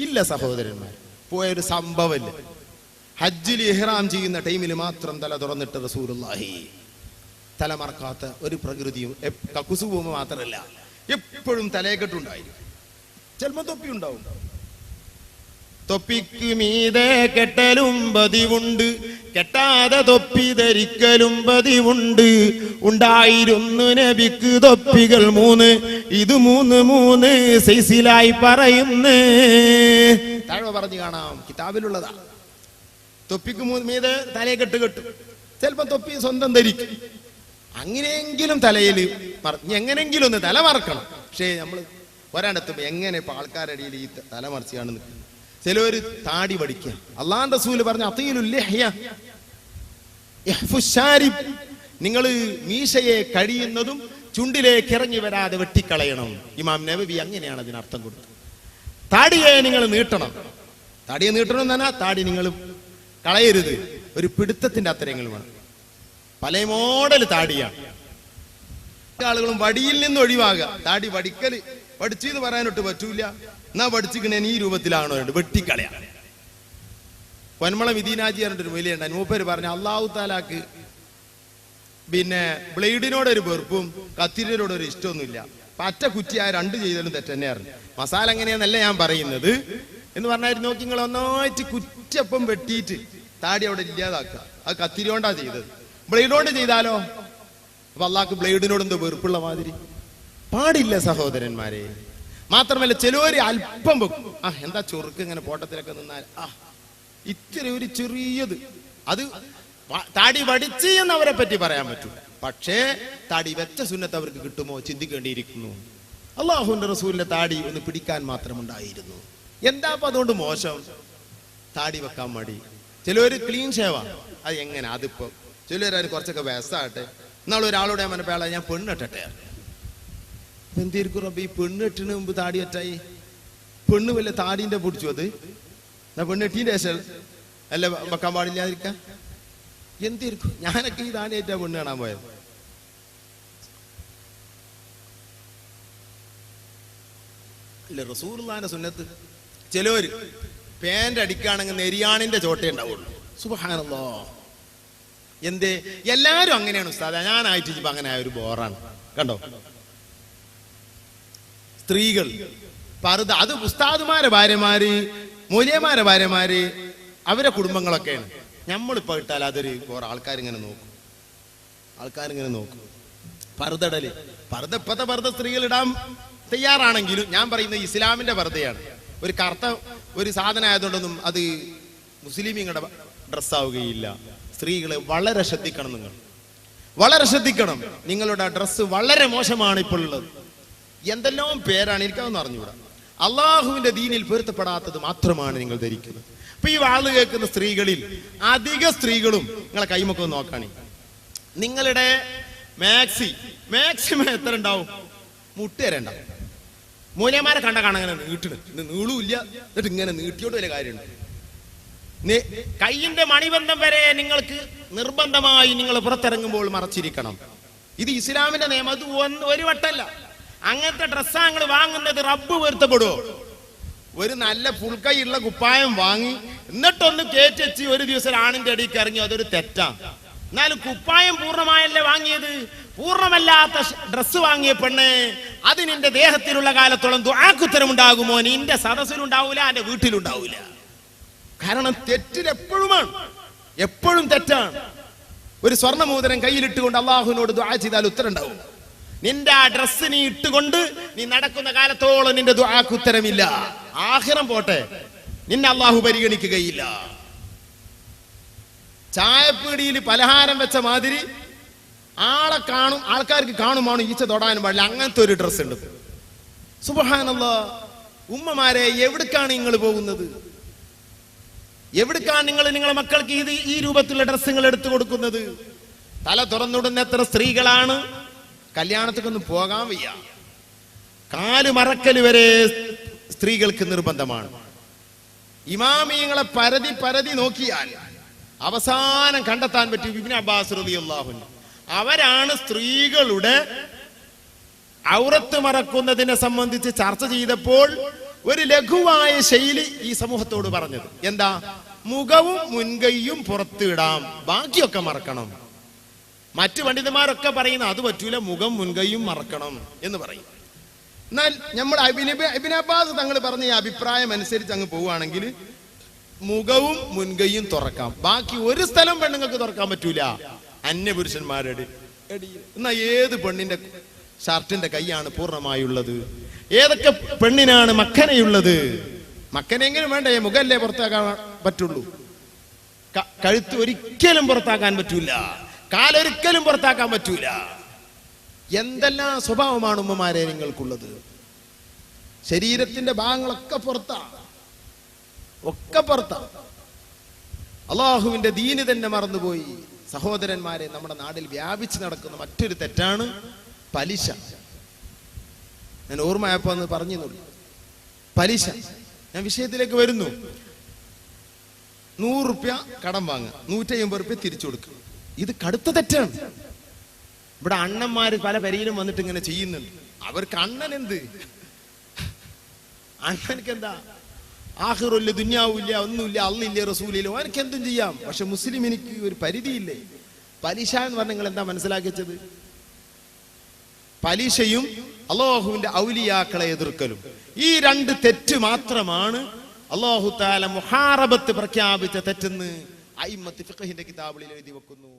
ഇല്ല സഹോദരന്മാർ, പോയൊരു സംഭവമില്ല. ഹജ്ജിൽ ഇഹ്റാം ചെയ്യുന്ന ടൈമിൽ മാത്രം തല തുറന്നിട്ട് റസൂലുള്ളാഹി തലമറക്കാത്ത ഒരു പ്രകൃതിയും. കക്കുസു പോകുമ്പോൾ മാത്രമല്ല, എപ്പോഴും തലയെക്കെട്ടുണ്ടായിരിക്കും. ചിലപ്പോൾ തൊപ്പി ഉണ്ടാവും. തൊപ്പിക്ക് മീതെ കെട്ടലും പതിവുണ്ട്, കെട്ടാതെ തൊപ്പി ധരിക്കലും പതിവുണ്ട്. ഉണ്ടായിരുന്നു നബിക്ക് തൊപ്പികൾ 3, ഇത് 3 സൈസിലായി പറയുന്നു. താഴെ പറഞ്ഞു കാണാം, കിതാബിലുള്ളതാ. തൊപ്പിക്ക് മീതെ തലയെ കെട്ടും. ചിലപ്പോ തൊപ്പി സ്വന്തം ധരിക്കും. അങ്ങനെയെങ്കിലും തലയിൽ എങ്ങനെങ്കിലും ഒന്ന് തല മറക്കണം. പക്ഷേ നമ്മൾ ഒരിടത്തും എങ്ങനെ ഇപ്പൊ ആൾക്കാരുടെ ഇടയിൽ ഈ തല മറിച്ചാണ് നിൽക്കുന്നത്. ചിലവര് താടി പഠിക്കുക. അള്ളാന്റെ റസൂല് പറഞ്ഞ അതീലുൽ ലിഹ്യ യഹ്ഫുശ് ശാരിബ്, നിങ്ങൾ മീശയെ കഴിയുന്നതും ചുണ്ടിലേക്ക് ഇറങ്ങി വരാതെ വെട്ടിക്കളയണം. ഇമാം നവവി അങ്ങനെയാണ് അതിനർത്ഥം കൊടുത്തത്. താടിയെ നിങ്ങൾ നീട്ടണം. താടിയെ നീട്ടണം എന്ന് പറഞ്ഞാൽ താടി നിങ്ങൾ കളയരുത്. ഒരു പിടുത്തത്തിന്റെ അത്തരങ്ങൾ വേണം. പല മോഡൽ താടിയാണ്. ആളുകളും വടിയിൽ നിന്ന് ഒഴിവാകുക. താടി വടിക്കല് പഠിച്ചെന്ന് പറയാനൊട്ട് പറ്റൂല. എന്നാ പഠിച്ചിക്കണേ ഈ രൂപത്തിലാണോ വെട്ടിക്കളയാ. പൊന്മള മിദീനാജി പറഞ്ഞിട്ടൊരു വലിയ മൂപ്പര് പറഞ്ഞ അള്ളാഹു താലാക്ക് പിന്നെ ബ്ലേഡിനോടൊരു വെറുപ്പും കത്തിരിനോടൊരു ഇഷ്ടമൊന്നുമില്ല. പറ്റ കുറ്റിയായ 2 ചെയ്താലും തെറ്റന്നെയായിരുന്നു. മസാല എങ്ങനെയാന്നല്ല ഞാൻ പറയുന്നത് എന്ന് പറഞ്ഞായിരുന്നു. നോക്കി നിങ്ങൾ ഒന്നായിട്ട് കുറ്റപ്പം വെട്ടിയിട്ട് താടി അവിടെ ഇല്ലാതാക്കുക. അത് കത്തിരി കൊണ്ടാ ചെയ്തത്. ബ്ലേഡോണ്ട് ചെയ്താലോ? അപ്പൊ അള്ളാഹ്ക്ക് ബ്ലേഡിനോട് എന്തോ വെറുപ്പുള്ള മാതിരി. പാടില്ല സഹോദരന്മാരെ. മാത്രമല്ല ചിലവര് അല്പം വെക്കും. എന്താ ചൊറുക്ക് ഇങ്ങനെ പോട്ടത്തിലൊക്കെ നിന്നാൽ ഇത്തിരി ഒരു ചെറിയത്, അത് താടി വടിച്ച് എന്നവരെ പറ്റി പറയാൻ പറ്റും. പക്ഷേ താടി വെച്ച സുന്നത്ത് അവർക്ക് കിട്ടുമോ ചിന്തിക്കേണ്ടിയിരിക്കുന്നു. അള്ളാഹുവിന്റെ റസൂലിന്റെ താടി ഒന്ന് പിടിക്കാൻ മാത്രമുണ്ടായിരുന്നു. എന്താ അപ്പൊ അതുകൊണ്ട് മോശം? താടി വെക്കാൻ മടി. ചിലവര് ക്ലീൻ ഷേവാ. അത് എങ്ങനെ? അതിപ്പോ ചിലവര് കുറച്ചൊക്കെ വയസ്സാകട്ടെ. എന്നാലും ഒരാളോട് ഞാൻ മനസ്സിലാ ഞാൻ പെണ്ണിട്ടെ. എന്തിരിക്കും റബ്ബി പെണ്ണിട്ടിന് മുമ്പ് താടി വെച്ചായി? പെണ്ണ് വല്ല താടിന്റെ പിടിച്ചു അത്? എന്നാ പെണ്ണിട്ടീന്റെ ശേഷം അല്ല വെക്കാൻ പാടില്ലാതിരിക്കാൻ? എന്തിരിക്കും? ഞാനൊക്കെ ഈ താടിയേറ്റാ പെണ്ണ് കാണാൻ പോയത്. ഇല്ല റസൂലുള്ളാഹിന്റെ സുന്നത്ത്. ചിലവര് പാന്റ് അടിക്കുകയാണെങ്കിൽ നെരിയാണിന്റെ ചോട്ടേ ഉണ്ടാവുള്ളൂ. സുബ്ഹാനല്ലാഹ്. എന്തേ എല്ലാരും അങ്ങനെയാണ് ഉസ്താദ? ഞാനായിട്ട് ഇപ്പൊ അങ്ങനെ ഒരു ബോറാണ്. കണ്ടോ സ്ത്രീകൾ പർദ്ദ, അത് ഉസ്താദുമാരെ ഭാര്യമാര്, മൂല്യമാരെ ഭാര്യമാര്, അവരെ കുടുംബങ്ങളൊക്കെയാണ്. നമ്മളിപ്പോ ഇട്ടാൽ അതൊരു ബോറ. ആൾക്കാരിങ്ങനെ നോക്കും. പർദ്ദടല് ഇപ്പത്തെ പർദ്ദ സ്ത്രീകൾ ഇടാൻ തയ്യാറാണെങ്കിലും ഞാൻ പറയുന്നത് ഇസ്ലാമിന്റെ പർദ്ദയാണ്. ഒരു കറുത്ത ഒരു സാധനം ആയതുകൊണ്ടൊന്നും അത് മുസ്ലിമീങ്ങളുടെ ഡ്രസ്സാവുകയില്ല. സ്ത്രീകളെ വളരെ ശ്രദ്ധിക്കണം. നിങ്ങൾ വളരെ ശ്രദ്ധിക്കണം. നിങ്ങളുടെ ഡ്രസ്സ് വളരെ മോശമാണ് ഇപ്പോൾ ഉള്ളത്. എന്തെല്ലാം പേരാണ് എനിക്കതൊന്നും അറിഞ്ഞുകൂടാ. അള്ളാഹുവിന്റെ ദീനിൽ പൊരുത്തപ്പെടാത്തത് മാത്രമാണ് നിങ്ങൾ ധരിക്കുന്നത്. അപ്പൊ ഈ വാള് കേൾക്കുന്ന സ്ത്രീകളിൽ അധിക സ്ത്രീകളും നിങ്ങളെ കൈമൊക്കെ നോക്കാണി. നിങ്ങളുടെ മാക്സിമം എത്ര ഉണ്ടാവും? മുട്ടുവരെ ഉണ്ടാവും. മൂല്യന്മാരെ കാണാൻ അങ്ങനെ നീട്ടണ്. നീളൂല്ല, എന്നിട്ട് ഇങ്ങനെ നീട്ടിയോട് വലിയ കാര്യമുണ്ട്. കയ്യിന്റെ മണിബന്ധം വരെ നിങ്ങൾക്ക് നിർബന്ധമായി നിങ്ങൾ പുറത്തിറങ്ങുമ്പോൾ മറച്ചിരിക്കണം. ഇത് ഇസ്ലാമിന്റെ നിയമം. അത് ഒരു വട്ടല്ല. അങ്ങനത്തെ ഡ്രസ്സാങ്ങൾ വാങ്ങുന്നത് റബ്ബ് പൊരുത്തപ്പെടുവോ? ഒരു നല്ല ഫുൾ കൈയുള്ള കുപ്പായം വാങ്ങി എന്നിട്ടൊന്ന് കേറ്റി ഒരു ദിവസം ആണിന്റെ അടിക്ക് ഇറങ്ങി, അതൊരു തെറ്റാ. എന്നാലും കുപ്പായം പൂർണ്ണമായല്ലേ വാങ്ങിയത്. പൂർണ്ണമല്ലാത്ത ഡ്രസ്സ് വാങ്ങിയ പെണ്ണ്, അത് നിന്റെ ദേഹത്തിലുള്ള കാലത്തോളം ദുആക്കുത്തരം ഉണ്ടാകുമോ? നിന്റെ സദസ്സിലുണ്ടാവൂല, എന്റെ വീട്ടിലുണ്ടാവൂല. കാരണം തെറ്റിൽ എപ്പോഴും തെറ്റാണ്. ഒരു സ്വർണ്ണമോതിരം കയ്യിലിട്ടുകൊണ്ട് അള്ളാഹുവിനോട് ദുആ ചെയ്താൽ ഉത്തരം ഉണ്ടാവും. നിന്റെ ആ ഡ്രസ്സ് നീ ഇട്ടുകൊണ്ട് നീ നടക്കുന്ന കാലത്തോളം നിന്റെ ദുആക്ക് ഉത്തരമില്ല. ആഖിറം പോട്ടെ, നിന്നെ അള്ളാഹു പരിഗണിക്കുകയില്ല. ചായപ്പീടിയിൽ പലഹാരം വെച്ച മാതിരി ആൾക്കാർക്ക് കാണുമാണ് ഈച്ച തൊടാനും പാടില്ല, അങ്ങനത്തെ ഒരു ഡ്രസ് ഉണ്ട്. സുബ്ഹാനല്ലാഹ്. ഉമ്മമാരെ, എവിടേക്കാണ് നിങ്ങൾ പോകുന്നത്? എവിടേക്കാണ് നിങ്ങളെ മക്കൾക്ക് ഈ രൂപത്തിലുള്ള ഡ്രസ്സുകൾ എടുത്തു കൊടുക്കുന്നത്? തല തുറന്നിടുന്ന എത്ര സ്ത്രീകളാണ്? കല്യാണത്തിക്കൊന്നും പോകാൻ വയ്യ, കാല് മറക്കൽ വരെ സ്ത്രീകൾക്ക് നിർബന്ധമാണ്. ഇമാമിയങ്ങളെ പരതി നോക്കിയാൽ അവസാനം കണ്ടെത്താൻ പറ്റി ഇബ്നു അബ്ബാസ് റളിയല്ലാഹു അൻഹു. അവരാണ് സ്ത്രീകളുടെ ഔറത്ത് മറക്കുന്നതിനെ സംബന്ധിച്ച് ചർച്ച ചെയ്തപ്പോൾ ഒരു ലഘുവായ ശൈലി ഈ സമൂഹത്തോട് പറഞ്ഞത് എന്താ? മുഖവും മുൻകൈയും പുറത്തിടാം, ബാക്കിയൊക്കെ മറക്കണം. മറ്റു പണ്ഡിതന്മാരൊക്കെ പറയുന്ന അത് പറ്റൂല, മുഖം മുൻകൈയും മറക്കണം എന്ന് പറയും. എന്നാൽ നമ്മൾ ഇബ്നു അബ്ബാസ് തങ്ങൾ പറഞ്ഞ ഈ അഭിപ്രായം അനുസരിച്ച് അങ്ങ് പോവുകയാണെങ്കിൽ മുഖവും മുൻകൈയും തുറക്കാം, ബാക്കി ഒരു സ്ഥലം പെണ്ണുങ്ങൾക്ക് തുറക്കാൻ പറ്റൂല. അന്യപുരുഷന്മാരുടെ എന്നാ ഏത് പെണ്ണിന്റെ ഷർട്ടിന്റെ കൈയാണ് പൂർണ്ണമായുള്ളത്? ഏതൊക്കെ പെണ്ണിനാണ് മക്കനയുള്ളത്? മക്കനെങ്കിലും വേണ്ടേ, മുഖല്ലേ പുറത്താക്കാൻ പറ്റുള്ളൂ. കഴുത്ത് ഒരിക്കലും പുറത്താക്കാൻ പറ്റൂല, കാലൊരിക്കലും പുറത്താക്കാൻ പറ്റൂല. എന്തെല്ലാം സ്വഭാവമാണ് ഉമ്മമാരെ നിങ്ങൾക്കുള്ളത്? ശരീരത്തിന്റെ ഭാഗങ്ങളൊക്കെ പുറത്താ, ഒക്കെ പുറത്താ. അള്ളാഹുവിന്റെ ദീന് തന്നെ മറന്നുപോയി. സഹോദരന്മാരെ, നമ്മുടെ നാട്ടിൽ വ്യാപിച്ചു നടക്കുന്ന മറ്റൊരു തെറ്റാണ് പലിശ. ഞാൻ ഓർമ്മയപ്പോ എന്ന് പറഞ്ഞുള്ളൂ. പലിശ. ഞാൻ വിഷയത്തിലേക്ക് വരുന്നു. 100 റുപ്യ കടം വാങ്ങുക, 150 റുപ്യ തിരിച്ചു കൊടുക്കുക. ഇത് കടുത്ത തെറ്റാണ്. ഇവിടെ അണ്ണന്മാര് പല പരിയിലും വന്നിട്ട് ഇങ്ങനെ ചെയ്യുന്നുണ്ട്. അവർക്ക് അണ്ണൻ എന്ത്? അണ്ണനക്ക് എന്താ? ആഖിറുല്ല, ദുന്യാവില്ല, ഒന്നുമില്ല, അള്ളില്ല, റസൂലില്ല, അവനക്ക് എന്തും ചെയ്യാം. പക്ഷെ മുസ്ലിമിനിക്ക് ഒരു പരിധിയില്ലേ? പലിശ എന്ന് പറഞ്ഞാൽ നിങ്ങൾ എന്താ മനസ്സിലാക്കിച്ചത്? പലിശയും അല്ലാഹുവിന്റെ ഔലിയാക്കളെ എതിർക്കലും, ഈ 2 തെറ്റ് മാത്രമാണ് അല്ലാഹു തആല മുഹാറബത്ത് പ്രഖ്യാപിച്ച തെറ്റെന്ന് അയിമ്മത്ത് ഫിഖഹിന്റെ കിതാബുകളിൽ എഴുതി വെക്കുന്നു.